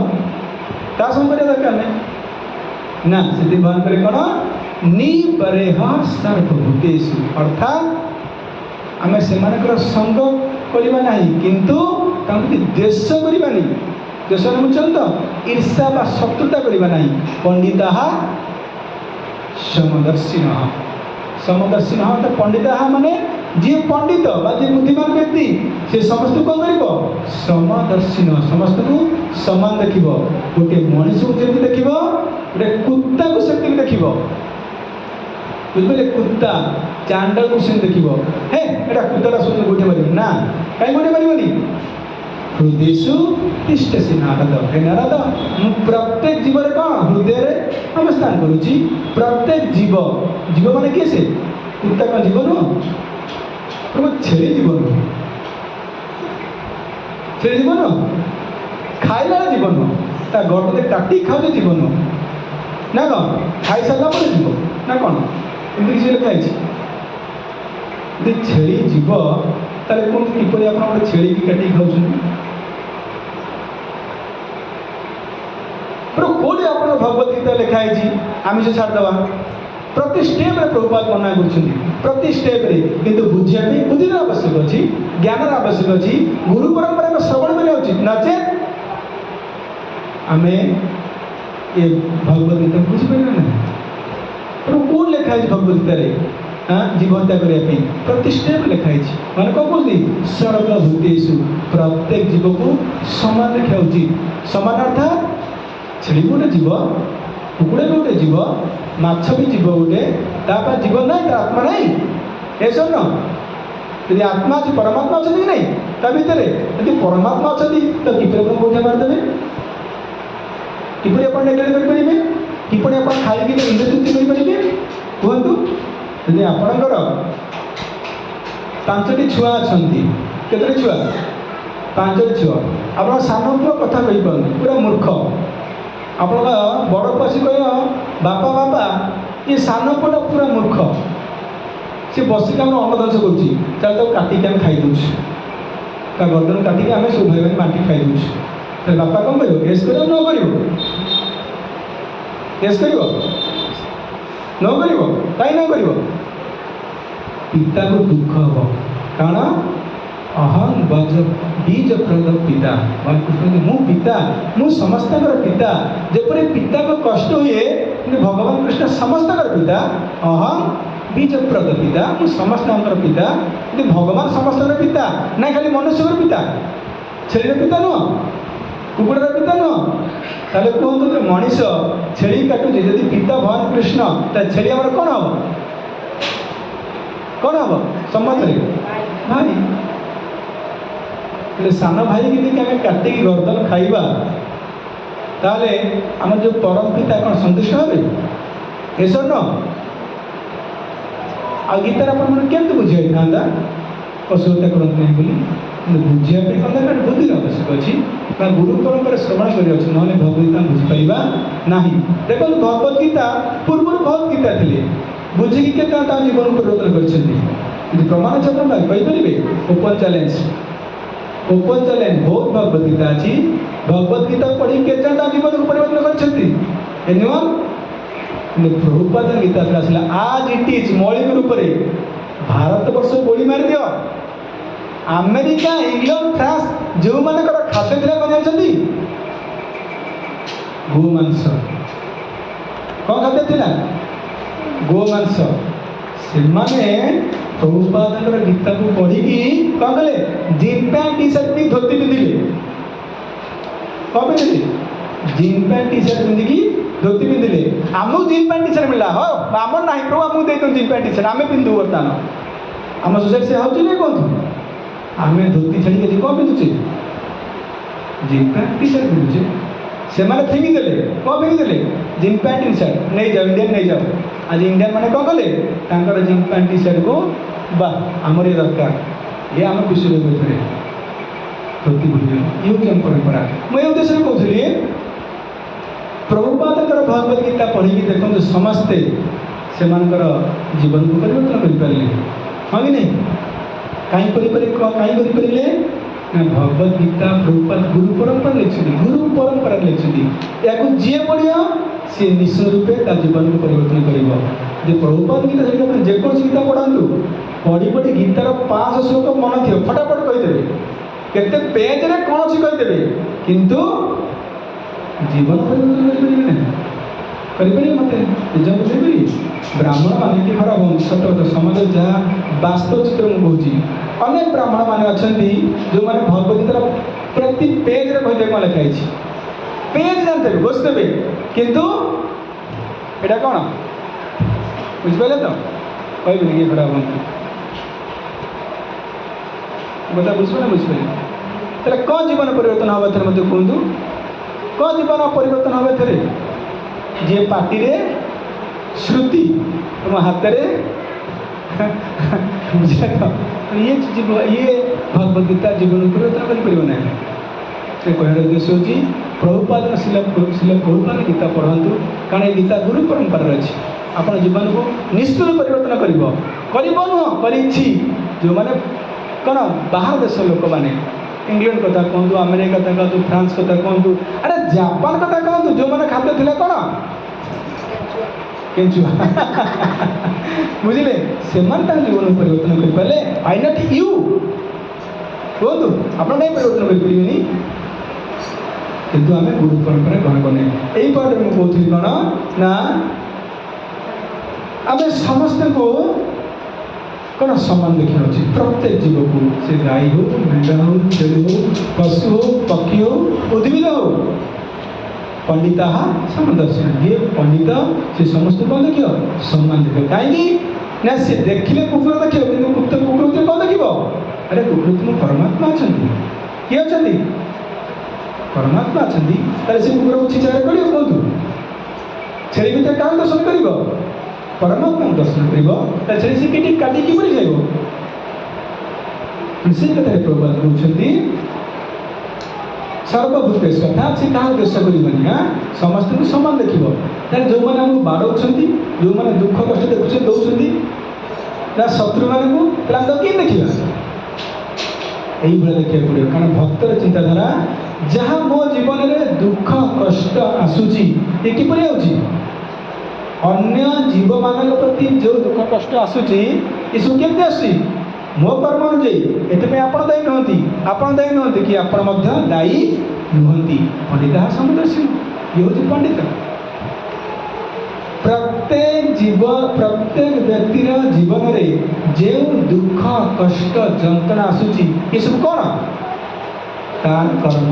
ତା ସଙ୍ଗ କରିବା ଦରକାର ନାହିଁ ନା। ସେଥିପାଇଁ ଭଗବାନ କରେ କ'ଣ? ନିବରେହ ସର୍ବଭୂତେଷୁ ଅର୍ଥାତ୍ ଆମେ ସେମାନଙ୍କର ସଙ୍ଗ କରିବା ନାହିଁ, କିନ୍ତୁ ତାଙ୍କୁ ଦ୍ୱେଷ କରିବାନି। ଦ୍ୱେଷ ବୁଝୁଛନ୍ତି ତ? ଈର୍ଷା ବା ଶତ୍ରୁତା କରିବା ନାହିଁ। ପଣ୍ଡିତାଃ ସମଦର୍ଶିନଃ। ସମଦର୍ଶିନଃ ଅର୍ଥାତ୍ ପଣ୍ଡିତାଃ ମାନେ ଯିଏ ପଣ୍ଡିତ ବା ଯିଏ ବୁଦ୍ଧିମାନ ବ୍ୟକ୍ତି, ସେ ସମସ୍ତଙ୍କୁ କ'ଣ କରିବ? ସମଦର୍ଶିନଃ, ସମସ୍ତଙ୍କୁ ସମାନ ଦେଖିବ। ଗୋଟିଏ ମଣିଷକୁ ଯେମିତି ଦେଖିବ, ଗୋଟେ କୁତାକୁ ସେମିତି ଦେଖିବ। ବୁଝିପାରିଲେ? କୁତା ଚାଣ୍ଡକୁ ସେମିତି ଦେଖିବ। ହେ ଏଇଟା କୁତାଟା ଶୁଣିବ, ଗୋଟିଏ ମାରିବ ନା, କାହିଁ ଗୋଟିଏ ମାରିବନି? ହୃଦୟେଷୁ ତିଷ୍ଠସି ନାରଦ। ହେ ନାରଦ, ମୁଁ ପ୍ରତ୍ୟେକ ଜୀବରେ କ'ଣ ହୃଦୟରେ ଅବସ୍ଥାନ କରୁଛି। ପ୍ରତ୍ୟେକ ଜୀବ, ଜୀବ ମାନେ କିଏ? ସେ କୁତା କ'ଣ ଜୀବ ନୁହଁ? ଛେଳି ଜୀବ ନୁହଁ, ଛେଳି ଜୀବ ନୁହଁ, ଖାଇଲା ବେଳେ ଜୀବ ନୁହଁ, ତା ଗଡ଼ରେ କାଟିକି ଖାଉଛି ଜୀବ ନୁହଁ ନା କ'ଣ? ଖାଇସାରିଲା ପରେ ଜୀବ ନା କ'ଣ? ଏମିତି କିଛି ଲେଖା ହେଇଛି। ଯଦି ଛେଳି ଜୀବ, ତାହେଲେ କ'ଣ କିପରି ଆପଣ ଗୋଟେ ଛେଳିକି କାଟିକି ଖାଉଛନ୍ତି? କେଉଁଠି ଆପଣଙ୍କ ଭଗବତ ଗୀତା ଲେଖା ହେଇଛି ଆମିଷ ଛାଡ଼ିଦେବା? ପ୍ରତି ଷ୍ଟେପ୍ରେ ପ୍ରଭୁପାଦ ମନା କରୁଛନ୍ତି, ପ୍ରତି ଷ୍ଟେପ୍ରେ। କିନ୍ତୁ ବୁଝିବା ପାଇଁ ବୁଦ୍ଧିର ଆବଶ୍ୟକ ଅଛି, ଜ୍ଞାନର ଆବଶ୍ୟକ ଅଛି, ଗୁରୁ ପରମ୍ପରାର ଶ୍ରବଣ କରିବା ଉଚିତ। ନଚେତ୍ ଆମେ ଏ ଭଗବତ ଗୀତା ବୁଝିପାରିବା ନାହିଁ। ତେଣୁ କେଉଁଠି ଲେଖା ହେଇଛି ଭଗବତ ଗୀତାରେ ଜୀବ ହତ୍ୟା କରିବା ପାଇଁ? ପ୍ରତି ଷ୍ଟେପ୍ ଲେଖା ହେଇଛି। ମାନେ କ'ଣ କହୁଛନ୍ତି? ସର୍ବଭୂତେଷୁ, ପ୍ରତ୍ୟେକ ଜୀବକୁ ସମାନ ଦେଖିବା ଉଚିତ। ସମାନ ଅର୍ଥାତ୍ ଛେଳି ବି ଗୋଟେ ଜୀବ, କୁକୁଡ଼ା ବି ଗୋଟେ ଜୀବ, ମାଛ ବି ଜୀବ ଗୋଟେ, ତା ପାଇଁ ଜୀବ ନାହିଁ, ତା ଆତ୍ମା ନାହିଁ। ଏସବୁ ନୁହଁ। ଯଦି ଆତ୍ମା ଅଛି, ପରମାତ୍ମା ଅଛନ୍ତି କି ନାହିଁ ତା ଭିତରେ? ଯଦି ପରମାତ୍ମା ଅଛନ୍ତି, ତ କିପରି ଆପଣ କୋଉଠି ମାରିଦେବେ? କିପରି ଆପଣ ନେଗ୍ଲେକ୍ଟ କରିପାରିବେ? କିପରି ଆପଣ ଖାଇକି ଇନ୍ଦ୍ର ତୃପ୍ତି କରିପାରିବେ? କୁହନ୍ତୁ। ଯଦି ଆପଣଙ୍କର 5ଟି ଛୁଆ ଅଛନ୍ତି, କେତୋଟି ଛୁଆ? 5ଟି ଛୁଆ। ଆପଣ ସାନ ପୁଅ କଥା କହିପାରୁନି, ପୁରା ମୂର୍ଖ। ଆପଣଙ୍କ ବଡ଼ ପୁଅ ଆସି କହିବ ବାପା ବାପା, ଏ ସାନ ପୁଅଟା ପୁରା ମୂର୍ଖ, ସେ ବସିକି ଆମର ଅନ୍ନଧ୍ୱଂସ କରୁଛି, ତାହେଲେ ତାକୁ କାଟିକି ଆମେ ଖାଇଦେଉଛୁ, ତା ଗର୍ଦନ କାଟିକି ଆମେ ସବୁ ଭାଇ ଭାଇ ବାଣ୍ଟିକି ଖାଇଦେଉଛୁ। ତାହେଲେ ବାପା କ'ଣ କରିବ? ଏସ୍ କରିବ ନ କରିବ? ଏସ୍ କରିବ ନ କରିବ? କାହିଁ ନ କରିବ? पिता को दुख हम कारण अहम बीज प्रद पिता मु पिता मु समस्त पिता जपरी पिता को कष्ट हुए भगवान कृष्ण समस्त पिता अहम बीज प्रद पिता मु समस्त पिता भगवान समस्त पिता ना खाली मनुष्य पिता छेली पिता नुह कुकुड़ार पिता नुह ताले कहतु मनीष छेली काटुचे जदि पिता भगवान कृष्ण छेली आम कौन हम कौन हम संबंध भाई सान भाई की आम काटिक गर्दन खाइबा ताले आम जो परम पिता कौन संतुष्ट हे ऐसा न आ गीतार आपमती बुझे था असुविधा करते नहीं बोली बुझापी कदा बुद्धि आवश्यक अच्छी गुरु परंपरा श्रवण कर ना भगवदगीता बुझीपारा ना देखो भगवदगीता पूर्व बहुत गीता थे बुझिकी के जीवन परिवर्तन कर प्रमाण कहींपारे ओपन चैलेंज बहुत भगवदगीता अच्छी भगवदगीता पढ़ी के जीवन को परिवर्तन कर प्रभुपाद गीता आसला आज इट इज मौलिक रूप से भारत वर्ष गोली मार दियो अमेरिका इंग्लैंड फ्रांस जो मानकर खाद्य थे कौन जानते गोमांस कौन खाद्य थी गोमांस से प्रभुपाद गीता को पढ़ी कौन कले जीन पैंट टी शर्ट भी धोती पिंधिले कौन पिंधिले जीन पैंट टी शर्ट पिंधिकी धोती पिंधिले आमको जीन पैंट टी शर्ट मिला हो आम ना प्रभु आमको दे जीन पैंट टी शर्ट आम पिंधु बर्तमान आम सोसाइटी से होती नहीं कहतु आम धोती छाड़ी कौन पिंधुचे जीन पैंट टी शर्ट पिंधुचे से फिंगिदेले कौन फिंगिदेले जीन पैंट टी शर्ट नहीं जाओ इंडियन नहीं जाओ आज इंडियन मैंने कौन कले जीन पैंट टी शर्ट को बा आमर ये दरकार ये आम विश्व थे धोती भूल ये आम परंपरा मुझे उद्देश्य कहूली प्रभुपाद भगवदगीता पढ़ी देखो समस्ते से जीवन को परिवर्तन करें हाँ कि नहीं कहीं करें भगवदगीता प्रभुपाद गुरु परंपरा लिखी गुरु परंपरा लिखी या जी पढ़िया सी निश्चित रूपे जीवन को परिवर्तन कर प्रभुपाद गीता जेको गीता पढ़ातु पढ़ी पढ़ी गीतार 500 श्लोक मन थी फटाफट कहीदेवे केते पेज रे कौन अच्छी कहीदेवे किंतु जीवन परिवर्तन करेंगे मत निज बुझे ब्राह्मण मान कि खराब सत समाज जहाँ वास्तव चित्र मुझे अनेक ब्राह्मण मैंने अच्छा जो मैंने भगवदगीतार प्रति पेज रे कहीदे कौन लिखाई पेज जानते बसदेवे किंतु यहाँ कौन बुझिपारे तो कह किए खराब बता बुझे बुझिपारे तेरे कौन जीवन परिवर्तन हम थे मत कहतु कौन जीवन परिवर्तन हम थे जी पार्टी श्रुति तुम हाथ में बुझे तो ये भगवदगीता जीवन परिवर्तन करना से कहर उद्देश्य हूँ प्रभुपाद शिला प्रभुपाद गीता पढ़तु कारण ये गीता गुरु परंपरा अच्छी आप जीवन को निश्चित परिवर्तन कर नुह कर जो मैंने कौन बाहर देश लोक मैंने इंग्लैंड कथा कहतु अमेरिका कथा कहतु फ्रांस कथा कहतु अरे जापान कथा कहतु जो मैंने खाद्य थे कौन केंचुआ बुझे से जीवन परिवर्तन करें आई नॉट यू कहतु आप परिवर्तन करें किंतु आम गुरु परंपरा ग्रहण करने यही पार्ट में कहती कौन ना आम समस्त को कौन सम्मान देखा उचित प्रत्येक जीव को से गाई हो मेढ़ा हो छेली हो पशु हो पक्षी हो उद्भिद हो पंडिता समदर्शन ये पंडित से समस्त कौन देख सम्मान देख कहीं ना सी देखिले कुकुर देख कि कुकुर कौन देख अरे कुकुर तुम परमात्मा अच्छा किए अच्छा परमात्मा अच्छा से कुकुर को छिचारे कर कहतु छेली भितर क्या दर्शन कर परमात्मा दर्शन कर छेली से किटी काटी कि जाइब से कथा प्रभुपाद कहते सर्वभूतेश अर्थात से क्या उद्देश्य करनी हाँ समस्त को समान देख जो मैंने आमको बाड़ौं जो मैंने दुख कष्ट देखुचे दौरान शत्रु मानू किए देखा यही देखा पड़े कारण भक्तर चिंताधारा जहाँ मो जीवन में दुख कष्ट आसूची ये किपरि आउची अन्य जीव मान प्रति जो दुख कष्ट आसूची ଏସବୁ କେମିତି ଆସୁଛି? ମୋ କର୍ମ ଅନୁଯାୟୀ। ଏଥିପାଇଁ ଆପଣ ଦାୟୀ ନୁହନ୍ତି। ଆପଣ ଦାୟୀ ନୁହନ୍ତି କି ଆପଣ ମଧ୍ୟ ଦାୟୀ ନୁହନ୍ତି। ପଣ୍ଡିତ ସମଦର୍ଶୀ, ଇଏ ହେଉଛି ପଣ୍ଡିତ। ପ୍ରତ୍ୟେକ ବ୍ୟକ୍ତିର ଜୀବନରେ ଯେଉଁ ଦୁଃଖ କଷ୍ଟ ଯନ୍ତ୍ରଣା ଆସୁଛି ଏସବୁ କ'ଣ? ତାର କର୍ମ।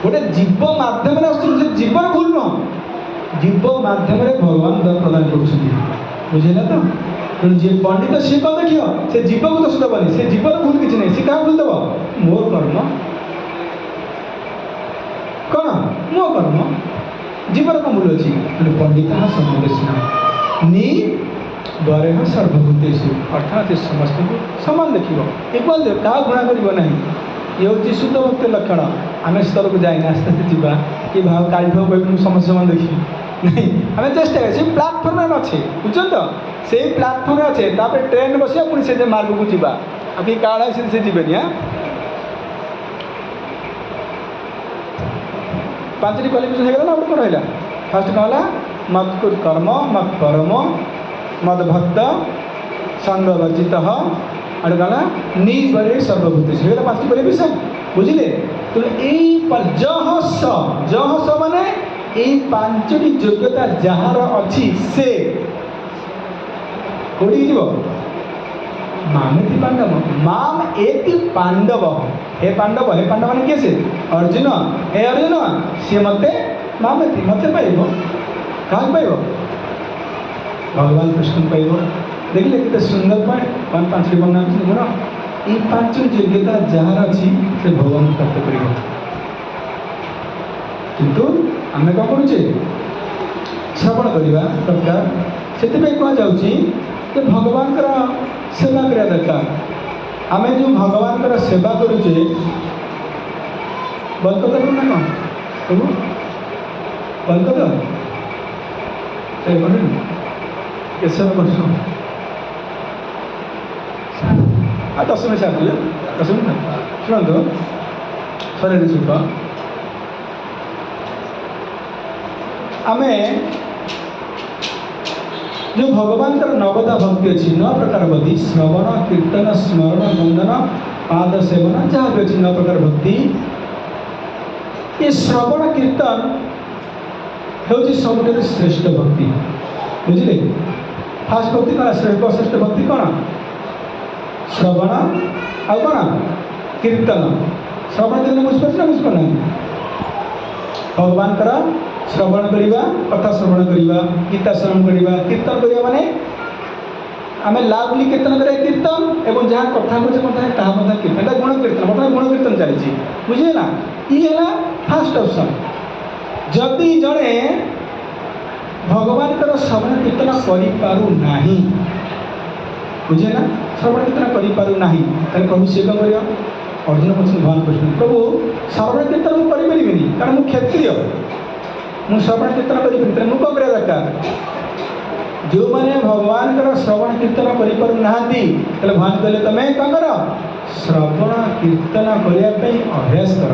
ଗୋଟେ ଜୀବ ମାଧ୍ୟମରେ ଆସୁଛି, ସେ ଜୀବନ ଭୁଲ ନୁହଁ, ଜୀବ ମାଧ୍ୟମରେ ଭଗବାନ ପ୍ରଦାନ କରୁଛନ୍ତି। ବୁଝିଲା ତ? ତେଣୁ ଯିଏ ପଣ୍ଡିତ ସିଏ କ'ଣ ଦେଖିବ? ସେ ଜୀବକୁ ଦୋଷ ଦେବନି, ସେ ଜୀବର ଭୁଲ କିଛି ନାହିଁ। ସେ କାହା ଭୁଲ ଦେବ? ମୋ କର୍ମ। କ'ଣ? ମୋ କର୍ମ। ଜୀବନ କ'ଣ ଭୁଲ ଅଛି? ତେଣୁ ପଣ୍ଡିତ ସମଦର୍ଶିନ ନି ଦ୍ୱାରେଣ ସର୍ବଭୂତେଷୁ, ଅର୍ଥାତ୍ ସମସ୍ତଙ୍କୁ ସମାନ ଦେଖିବ, ଇକ୍ୱାଲ ଦେଖିବ, କାହା ଘୃଣା କରିବ ନାହିଁ। ଇଏ ହେଉଛି ଶୁଦ୍ଧ ଭକ୍ତି ଲକ୍ଷଣ। ଆମେ ସ୍ତରକୁ ଯାଇନି, ଆସ୍ତେ ଆସ୍ତେ ଯିବା। କି ଭାବ କାଲିଠୁ କହିବି ମୁଁ ସମସ୍ତେ ସମାନ ଦେଖିବି ନାହିଁ, ଆମେ ଚେଷ୍ଟା କରିବା। ସେଇ ପ୍ଲାଟଫର୍ମରେ ଆମେ ଅଛେ, ବୁଝୁଛନ୍ତି ତ? ସେଇ ପ୍ଲାଟଫର୍ମରେ ଅଛେ, ତାପରେ ଟ୍ରେନ୍ ବସିବା, ପୁଣି ସେ ମାର୍ଗକୁ ଯିବା। ଆଉ କେହି କାଳ ଆସିଲେ ସେ ଯିବେନି। 5ଟି କ୍ୱାଲିଫିକେସନ୍ ହେଇଗଲା ନା? ଆଉ କ'ଣ ରହିଲା? ଫାର୍ଷ୍ଟ କ'ଣ ହେଲା? ମତ୍ କର୍ମ, ମତ୍ ପରମ, ମଦ ଭକ୍ତ, ସଙ୍ଗ ବର୍ଜିତ। ଆଉ କ'ଣ ହେଲା? ନିବରେ ସର୍ବଭୂତେଷୁ। ହେଇଗଲା 5ଟି କ୍ୱାଲିଫିକେସନ୍। ବୁଝିଲେ? ତେଣୁ ଏଇ ଜହସ ମାନେ ଏଇ 5ଟି ଯୋଗ୍ୟତା ଯାହାର ଅଛି ସେ କୋଉଠିକି ଯିବ? ମାମେତି ପାଣ୍ଡବ। ମାମ୍ ଏତି ପାଣ୍ଡବ। ହେ ପାଣ୍ଡବ, ହେ ପାଣ୍ଡବ ମାନେ କିଏ? ସେ ଅର୍ଜୁନ। ହେ ଅର୍ଜୁନ, ସିଏ ମତେ ମାମେତି, ମତେ ପାଇବ। କାହାକୁ ପାଇବ? ଭଗବାନ କୃଷ୍ଣଙ୍କୁ ପାଇବ। ଦେଖିଲେ କେତେ ସୁନ୍ଦର ପଏଣ୍ଟ। 5ଟି ବର୍ଣ୍ଣନା କରୁଛନ୍ତି। ମୋର ଏଇ 5ଟି ଯୋଗ୍ୟତା ଯାହାର ଅଛି ସେ ଭଗବାନଙ୍କୁ ପ୍ରାପ୍ତ କରିବ। କିନ୍ତୁ ଆମେ କ'ଣ କରୁଛେ? ଶ୍ରବଣ କରିବା ଦରକାର। ସେଥିପାଇଁ କୁହାଯାଉଛି ଯେ ଭଗବାନଙ୍କର ସେବା କରିବା ଦରକାର। ଆମେ ଯେଉଁ ଭଗବାନଙ୍କର ସେବା କରୁଛେ, ବନ୍ଦ କରିଦେବୁ ନା କ'ଣ? ସବୁ ବନ୍ଦ କରିଦେବ। କେଶବ ବର୍ଷ ଆଉ 10 ମିନିଟ୍ ସାରିଦେଲେ। 10 ମିନିଟ୍ ଶୁଣନ୍ତୁ। ଶରୀର ସୁଖ ଆମେ ଯେଉଁ ଭଗବାନଙ୍କର ନବଦା ଭକ୍ତି ଅଛି, 9 ପ୍ରକାର ଭକ୍ତି, ଶ୍ରବଣ କୀର୍ତ୍ତନ ସ୍ମରଣ ବନ୍ଦନ ପାଦ ସେବନ, ଯାହା ବି ଅଛି 9 ପ୍ରକାର ଭକ୍ତି। ଏ ଶ୍ରବଣ କୀର୍ତ୍ତନ ହେଉଛି ସବୁଠାରୁ ଶ୍ରେଷ୍ଠ ଭକ୍ତି। ବୁଝିଲେ? ଫାଷ୍ଟ ଭକ୍ତି କ'ଣ? ସର୍ବଶ୍ରେଷ୍ଠ ଭକ୍ତି କ'ଣ? ଶ୍ରବଣ ଆଉ କ'ଣ? କୀର୍ତ୍ତନ। ଶ୍ରବଣ କୀର୍ତ୍ତନ ବୁଝିପାରୁଛ ନା ବୁଝିପାରୁନାହାନ୍ତି? ଭଗବାନଙ୍କର ଶ୍ରବଣ କରିବା, କଥା ଶ୍ରବଣ କରିବା, ଗୀତା ଶ୍ରବଣ କରିବା। କୀର୍ତ୍ତନ କରିବା ମାନେ ଆମେ ଲାଉଡଲି କୀର୍ତ୍ତନ କରିବା କୀର୍ତ୍ତନ, ଏବଂ ଯାହା କଥା କହୁଛେ କଥା ତାହା ମଧ୍ୟ କୀର୍ତ୍ତନ। ଏଇଟା ଗୁଣ କୀର୍ତ୍ତନ। ବର୍ତ୍ତମାନ ଗୁଣ କୀର୍ତ୍ତନ ଚାଲିଛି। ବୁଝିଲେ ନା? ଇଏ ହେଲା ଫାଷ୍ଟ ଅପସନ୍। ଯଦି ଜଣେ ଭଗବାନଙ୍କର ଶ୍ରବଣ କୀର୍ତ୍ତନ କରିପାରୁନାହିଁ, ବୁଝିଲେ ନା? ଶ୍ରବଣ କୀର୍ତ୍ତନ କରିପାରୁନାହିଁ, ତାହେଲେ ପ୍ରଭୁ ସିଏ କ'ଣ କରିବ? ଅର୍ଜୁନ ପଚାରୁଛନ୍ତି ଭଗବାନ କୃଷ୍ଣ, ପ୍ରଭୁ ଶ୍ରବଣ କୀର୍ତ୍ତନ ମୁଁ କରିପାରିବିନି, କାରଣ ମୁଁ କ୍ଷତ୍ରିୟ, ମୁଁ ଶ୍ରବଣ କୀର୍ତ୍ତନ କରିପାରିବି। ତାହେଲେ ମୁଁ କ'ଣ କରିବା ଦରକାର? ଯେଉଁମାନେ ଭଗବାନଙ୍କର ଶ୍ରବଣ କୀର୍ତ୍ତନ କରିପାରୁନାହାନ୍ତି, ତାହେଲେ ଭଗବାନ କହିଲେ ତମେ କ'ଣ କର? ଶ୍ରବଣ କୀର୍ତ୍ତନ କରିବା ପାଇଁ ଅଭ୍ୟାସ କର।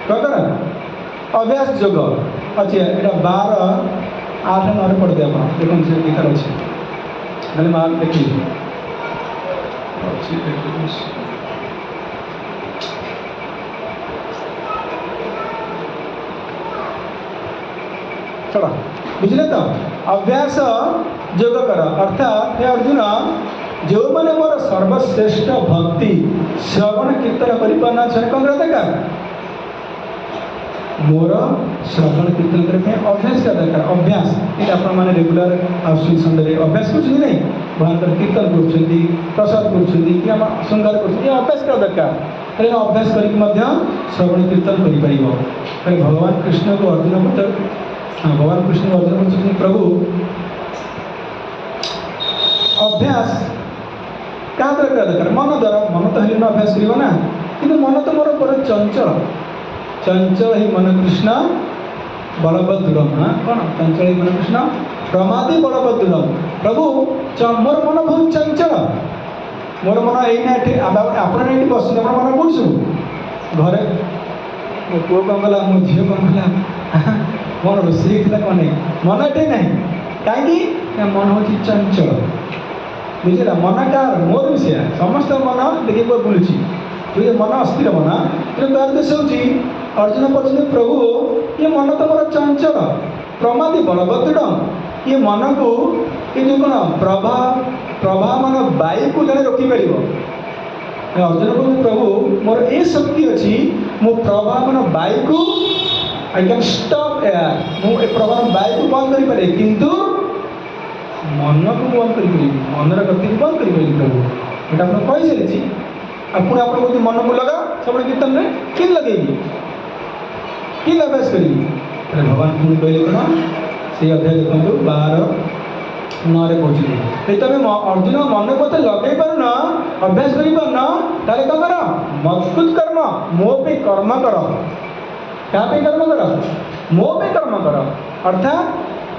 କ'ଣ କର? ଅଭ୍ୟାସ ଯୋଗ ଅଛି। ଏଇଟା 12:8-9 ପଢ଼ିବେ ଆପଣ। ଦେଖନ୍ତୁ ସେ ଗୀତାର ଅଛି। ତାହେଲେ ମା ଦେଖିବେ ଅଛି। ଚଳ, ବୁଝିଲେ ତ? ଅଭ୍ୟାସ ଯୋଗ କର। ଅର୍ଥାତ୍ ହେ ଅର୍ଜୁନ, ଯେଉଁମାନେ ମୋର ସର୍ବଶ୍ରେଷ୍ଠ ଭକ୍ତି ଶ୍ରବଣ କୀର୍ତ୍ତନ କରିପାରୁନାହାନ୍ତି ସେମାନେ କ'ଣ କରିବା ଦରକାର? ମୋର ଶ୍ରବଣ କୀର୍ତ୍ତନ କରିବା ପାଇଁ ଅଭ୍ୟାସ କରିବା ଦରକାର। ଅଭ୍ୟାସ ଏଇଟା ଆପଣମାନେ ରେଗୁଲାର ଆସୁଛନ୍ତି, ସଣ୍ଡେରେ ଅଭ୍ୟାସ କରୁଛନ୍ତି ନାହିଁ? ଭଗବାନଙ୍କର କୀର୍ତ୍ତନ କରୁଛନ୍ତି, ପ୍ରସାଦ କରୁଛନ୍ତି, କି ଆମ ଶୃଙ୍ଗାର କରୁଛନ୍ତି, ଏ ଅଭ୍ୟାସ କରିବା ଦରକାର। ତାହେଲେ ଅଭ୍ୟାସ କରିକି ମଧ୍ୟ ଶ୍ରବଣ କୀର୍ତ୍ତନ କରିପାରିବ। ତାହେଲେ ଭଗବାନ କୃଷ୍ଣଙ୍କୁ ଅର୍ଜୁନ ଭଗବାନ କୃଷ୍ଣ ଅର୍ଜୁନ ପଚାରୁଛନ୍ତି, ପ୍ରଭୁ ଅଭ୍ୟାସ କାହା ଦ୍ୱାରା କରିବା ଦରକାର? ମନ ଦ୍ୱାରା। ମନ ତ ହେଲେ ଅଭ୍ୟାସ କରିବ ନା। କିନ୍ତୁ ମନ ତ ମୋର ବଡ଼ ଚଞ୍ଚଳ। ଚଞ୍ଚଳ ହିଁ ମନ କୃଷ୍ଣ ବଳବଦ୍ଦୂରମ୍। କ'ଣ ଚଞ୍ଚଳ ହିଁ ମନ କୃଷ୍ଣ ପ୍ରମାଦୀ ବଳବଦ୍ଦୂରମ୍। ପ୍ରଭୁ ମୋର ମନ ବହୁତ ଚଞ୍ଚଳ। ମୋର ମନ ଏଇନା ଏଠି ଆପଣ ଏଇଠି ବସୁଛନ୍ତି, ଆପଣ ମନ କେଉଁଠି ସବୁ? ଘରେ ମୋ ପୁଅ କ'ଣ କଲା, ମୋ ଝିଅ କ'ଣ କଲା, କ'ଣ ରୋଷେଇ ହେଇଥିଲା, କ'ଣ ନାହିଁ, ମନ ଏଠି ନାହିଁ। କାହିଁକି? ମନ ହେଉଛି ଚଞ୍ଚଳ। ବୁଝିଲା ମନ କାହାର ମୋର ବି ସେୟା ସମସ୍ତ ମନ ଦେଖି ବୁଲୁଛି ବୁଝିଲେ मन अस्थिर मन तेणु तार देश हूँ अर्जुन पचारे प्रभु ये मन तो मोर चंचल प्रमादी बलभद्र ये मन को ये जो कौन प्रभा मान वायु को जड़े रखिपर अर्जुन कहते प्रभु मोर ये शक्ति अच्छी मु प्रभा मान वायु को आई कैन स्टॉप एयर मुझे प्रभा वायु को बंद करें किंतु मन को बंद कर मनर गति को बंद कर प्रभु यहाँ आप कही सारी पुणी आप मन को लगा सब कीर्तन में कि लगेगी कि अभ्यास करी भगवान पुणी कहले कौन से अध्याय देखो 12:9 कहते तुम अर्जुन मन को तो लगे पारन अभ्यास कर ताले कौन कर मजबूत कर्म मो पे कर्म कर क्या कर्म कर मो पे कर्म कर अर्थात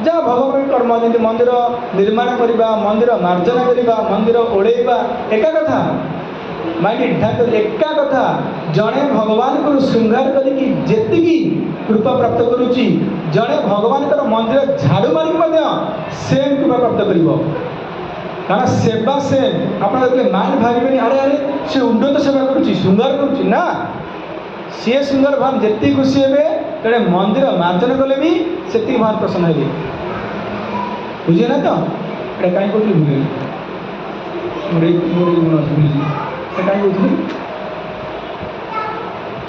जहाँ भगवान कर्म जमी मंदिर निर्माण करवा मंदिर मार्जना करवा मंदिर ओढ़ेवा एका कथा माइंड ढाक एका कथा जड़े भगवान को श्रृंगार करके कृपा प्राप्त करुच्ची जड़े भगवान मंदिर झाड़ू मारिक सेम कृपा प्राप्त कर कारण सेवा सेम आप माइंड भावे अरे अरे से उन्नत सेवा करुच्ची श्रृंगार करुच्ची ना सी श्रृंगार भाव जी खुशी हे तेरे मंदिर मार्जन कले भी से भगवान प्रसन्न हे बुझे ना तो ये कहीं कहते कहीं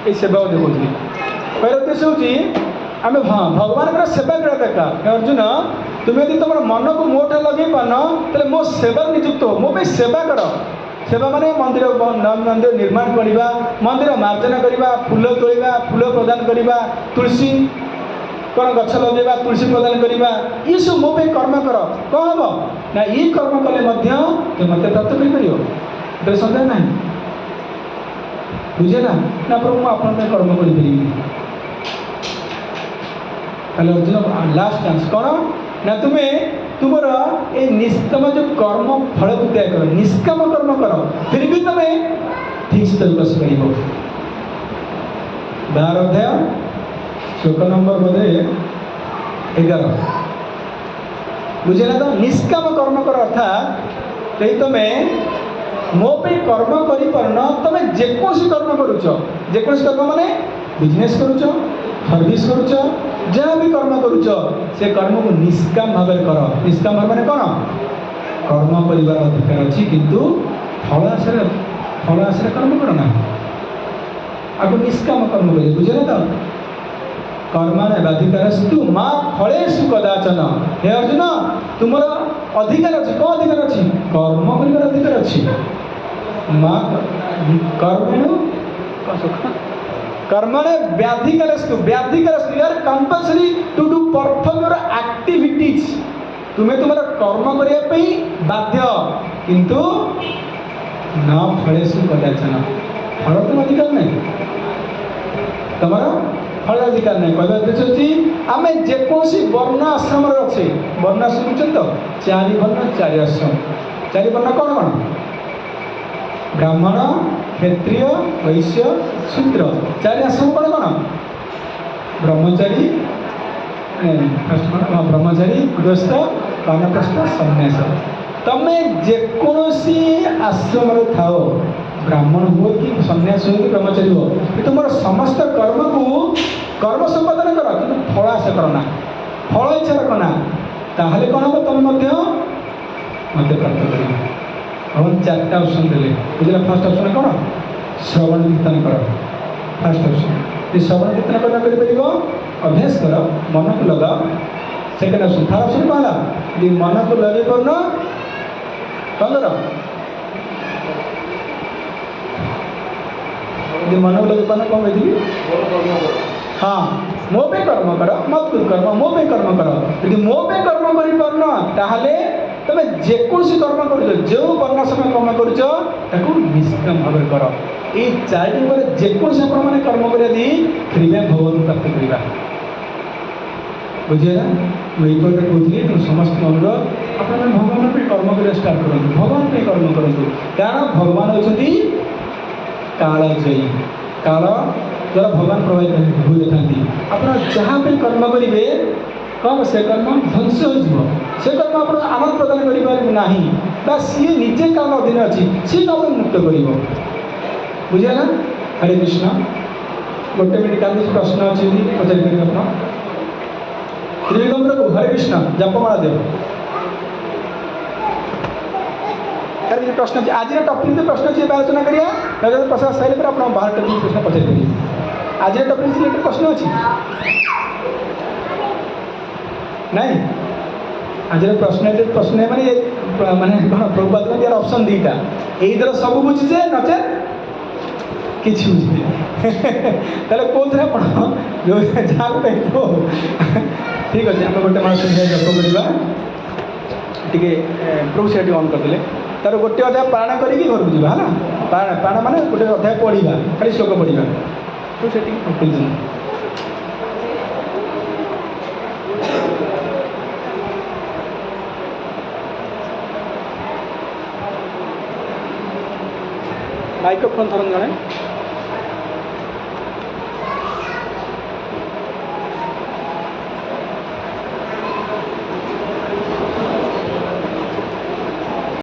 ये सेवा देखी कहर उद्देश्य हूँ आम हाँ भगवान सेवा करा दरकार अर्जुन तुम यदि तुम मन को मोटे लगे पान तो मो सेवा नियुक्त हो मो पे सेवा कर सेवा माने मंदिर मंदिर निर्माण करवा मंदिर मार्जना करवा फूल तोड़ा फूल प्रदान करवा तुलसी कौन गछ लगे तुलसी प्रदान करवा ये सब मो पे कर्म कर कौन हम ना ये कर्म कले मत प्राप्त कर सन्देह ना बुझे ना प्रभु मुझे आपन कर्म करी अर्जुन लास्ट चांस कौन ना तुम्हें तुमर ये निष्काम जो कर्म फल को त्याग कर निष्काम कर्म कर फिर भी तुम्हें ठीक से तरीका से कर 12 अध्याय श्लोक नंबर बोधे 11 बुझे ना तो निष्काम कर्म कर अर्थात कहीं तुम्हें मो पे कर्म कर तुम जेकोसी कर्म करुच जेकोसी कर्म माने बिजनेस करुच सर्विस करुच जहाँ भी कर्म करुच से कर्म को निष्काम भाव कर निष्काम भाव माने कौन कर्म कर अधिकार अच्छी किंतु फल आशा कर्म करना आपको निष्काम कर्म कर बुझे ना तो कर्म बाधिकारस्तु माँ फलेषु कदाचन हे अर्जुन तुम अधिकार अच्छी कौन अधिकार अच्छी कर्म कर अधिकार अच्छी माँ कर्मणे व्याधिकारस्तु you are compulsory to do perform your activities तुम्हें तुम कर्म करने बाध्य किंतु न फलेषु कदाचन फल तुम अधिकार नहीं तुम फल अधिकार नहीं कहवा उद्देश्य आम जेकोसी वर्ण आश्रम अच्छे वर्ण आश्रम तो 4 वर्ण 4 आश्रम 4 वर्ण कौन कौन ब्राह्मण क्षत्रिय वैश्य शूद्र 4 आश्रम कौन कौन ब्रह्मचारी ब्रह्मचारी गृहस्थ वानप्रस्थ सन्यास तमें जेकोसी आश्रम थाओ ब्राह्मण हो कि सन्यास हो कि ब्रह्मचारी हो तुम समस्त कर्म को कर्म संपादन कर कि फल आशा करना फल इच्छा रखना ताहले कौन हम तुम मत प्राप्त कर भगवान 4टा ऑप्शन देले बुझे फर्स्ट ऑप्शन कौन श्रवण कीर्तन कर फर्स्ट ऑप्शन ये श्रवण कीर्तन करना कर अभ्यास कर मन को लगा सेकेंड ऑप्शन थर्ड ऑप्शन कौन है ये मन को लगे पर न कौन कर मन को लगे पाना कौन कहती हाँ मो पे कर्म कर मत कर्म मो पे कर्म कर यदि मो पे कर्म कर तुम जेकोसी कर्म कर जो वर्ण समय कर्म कर निष्काम भाव कर ये 4 पर जेकोसी मैंने कर्म कर फिर भगवान प्राप्त करवा बुझे ना मुझे कहती तुम समस्त अनुरोध आप भगवान पे कर्म कर स्टार्ट करूँ भगवान पे कर्म करूँ कारण भगवान होती कालजयी काल द्वारा भगवान प्रभावित हुए था आप जहाँ पे कर्म करेंगे कम से कर्म ध्वंस हो से कर्म आप आनंद प्रदान करें ना बा सी निजे कारण अधीन अच्छी सी तुम मुक्त कर बुझेगा। हरे कृष्ण गोटे मिनट का प्रश्न अच्छी पचारि आप त्रिविक्रम प्रभु हरे कृष्ण जपमाला देव यार ये प्रश्न अच्छे आज टपिक प्रश्न अच्छे आलोचना करिया रजत प्रसाद सारे पर आप बाहर टपिक प्रश्न पचारि पारे आज टपिक सिलेक्टेड प्रश्न अच्छी नहीं आज प्रश्न माने माने प्रभुपाद यार ऑप्शन दीटा यही तरह सब बुझीजे नचे किसी बुझे ताले कौन आप जो जहाँ ठीक अच्छे आम गोटे मास जप करवा टे प्रभु से ऑन करदे तार गोटे अध्याय पारायण करके घर को जावा है पारायण माने गोटे अध्याय पढ़ा खाली श्लोक पढ़ा तो से कंक्लूजन माइक्रोफोन थरन जड़े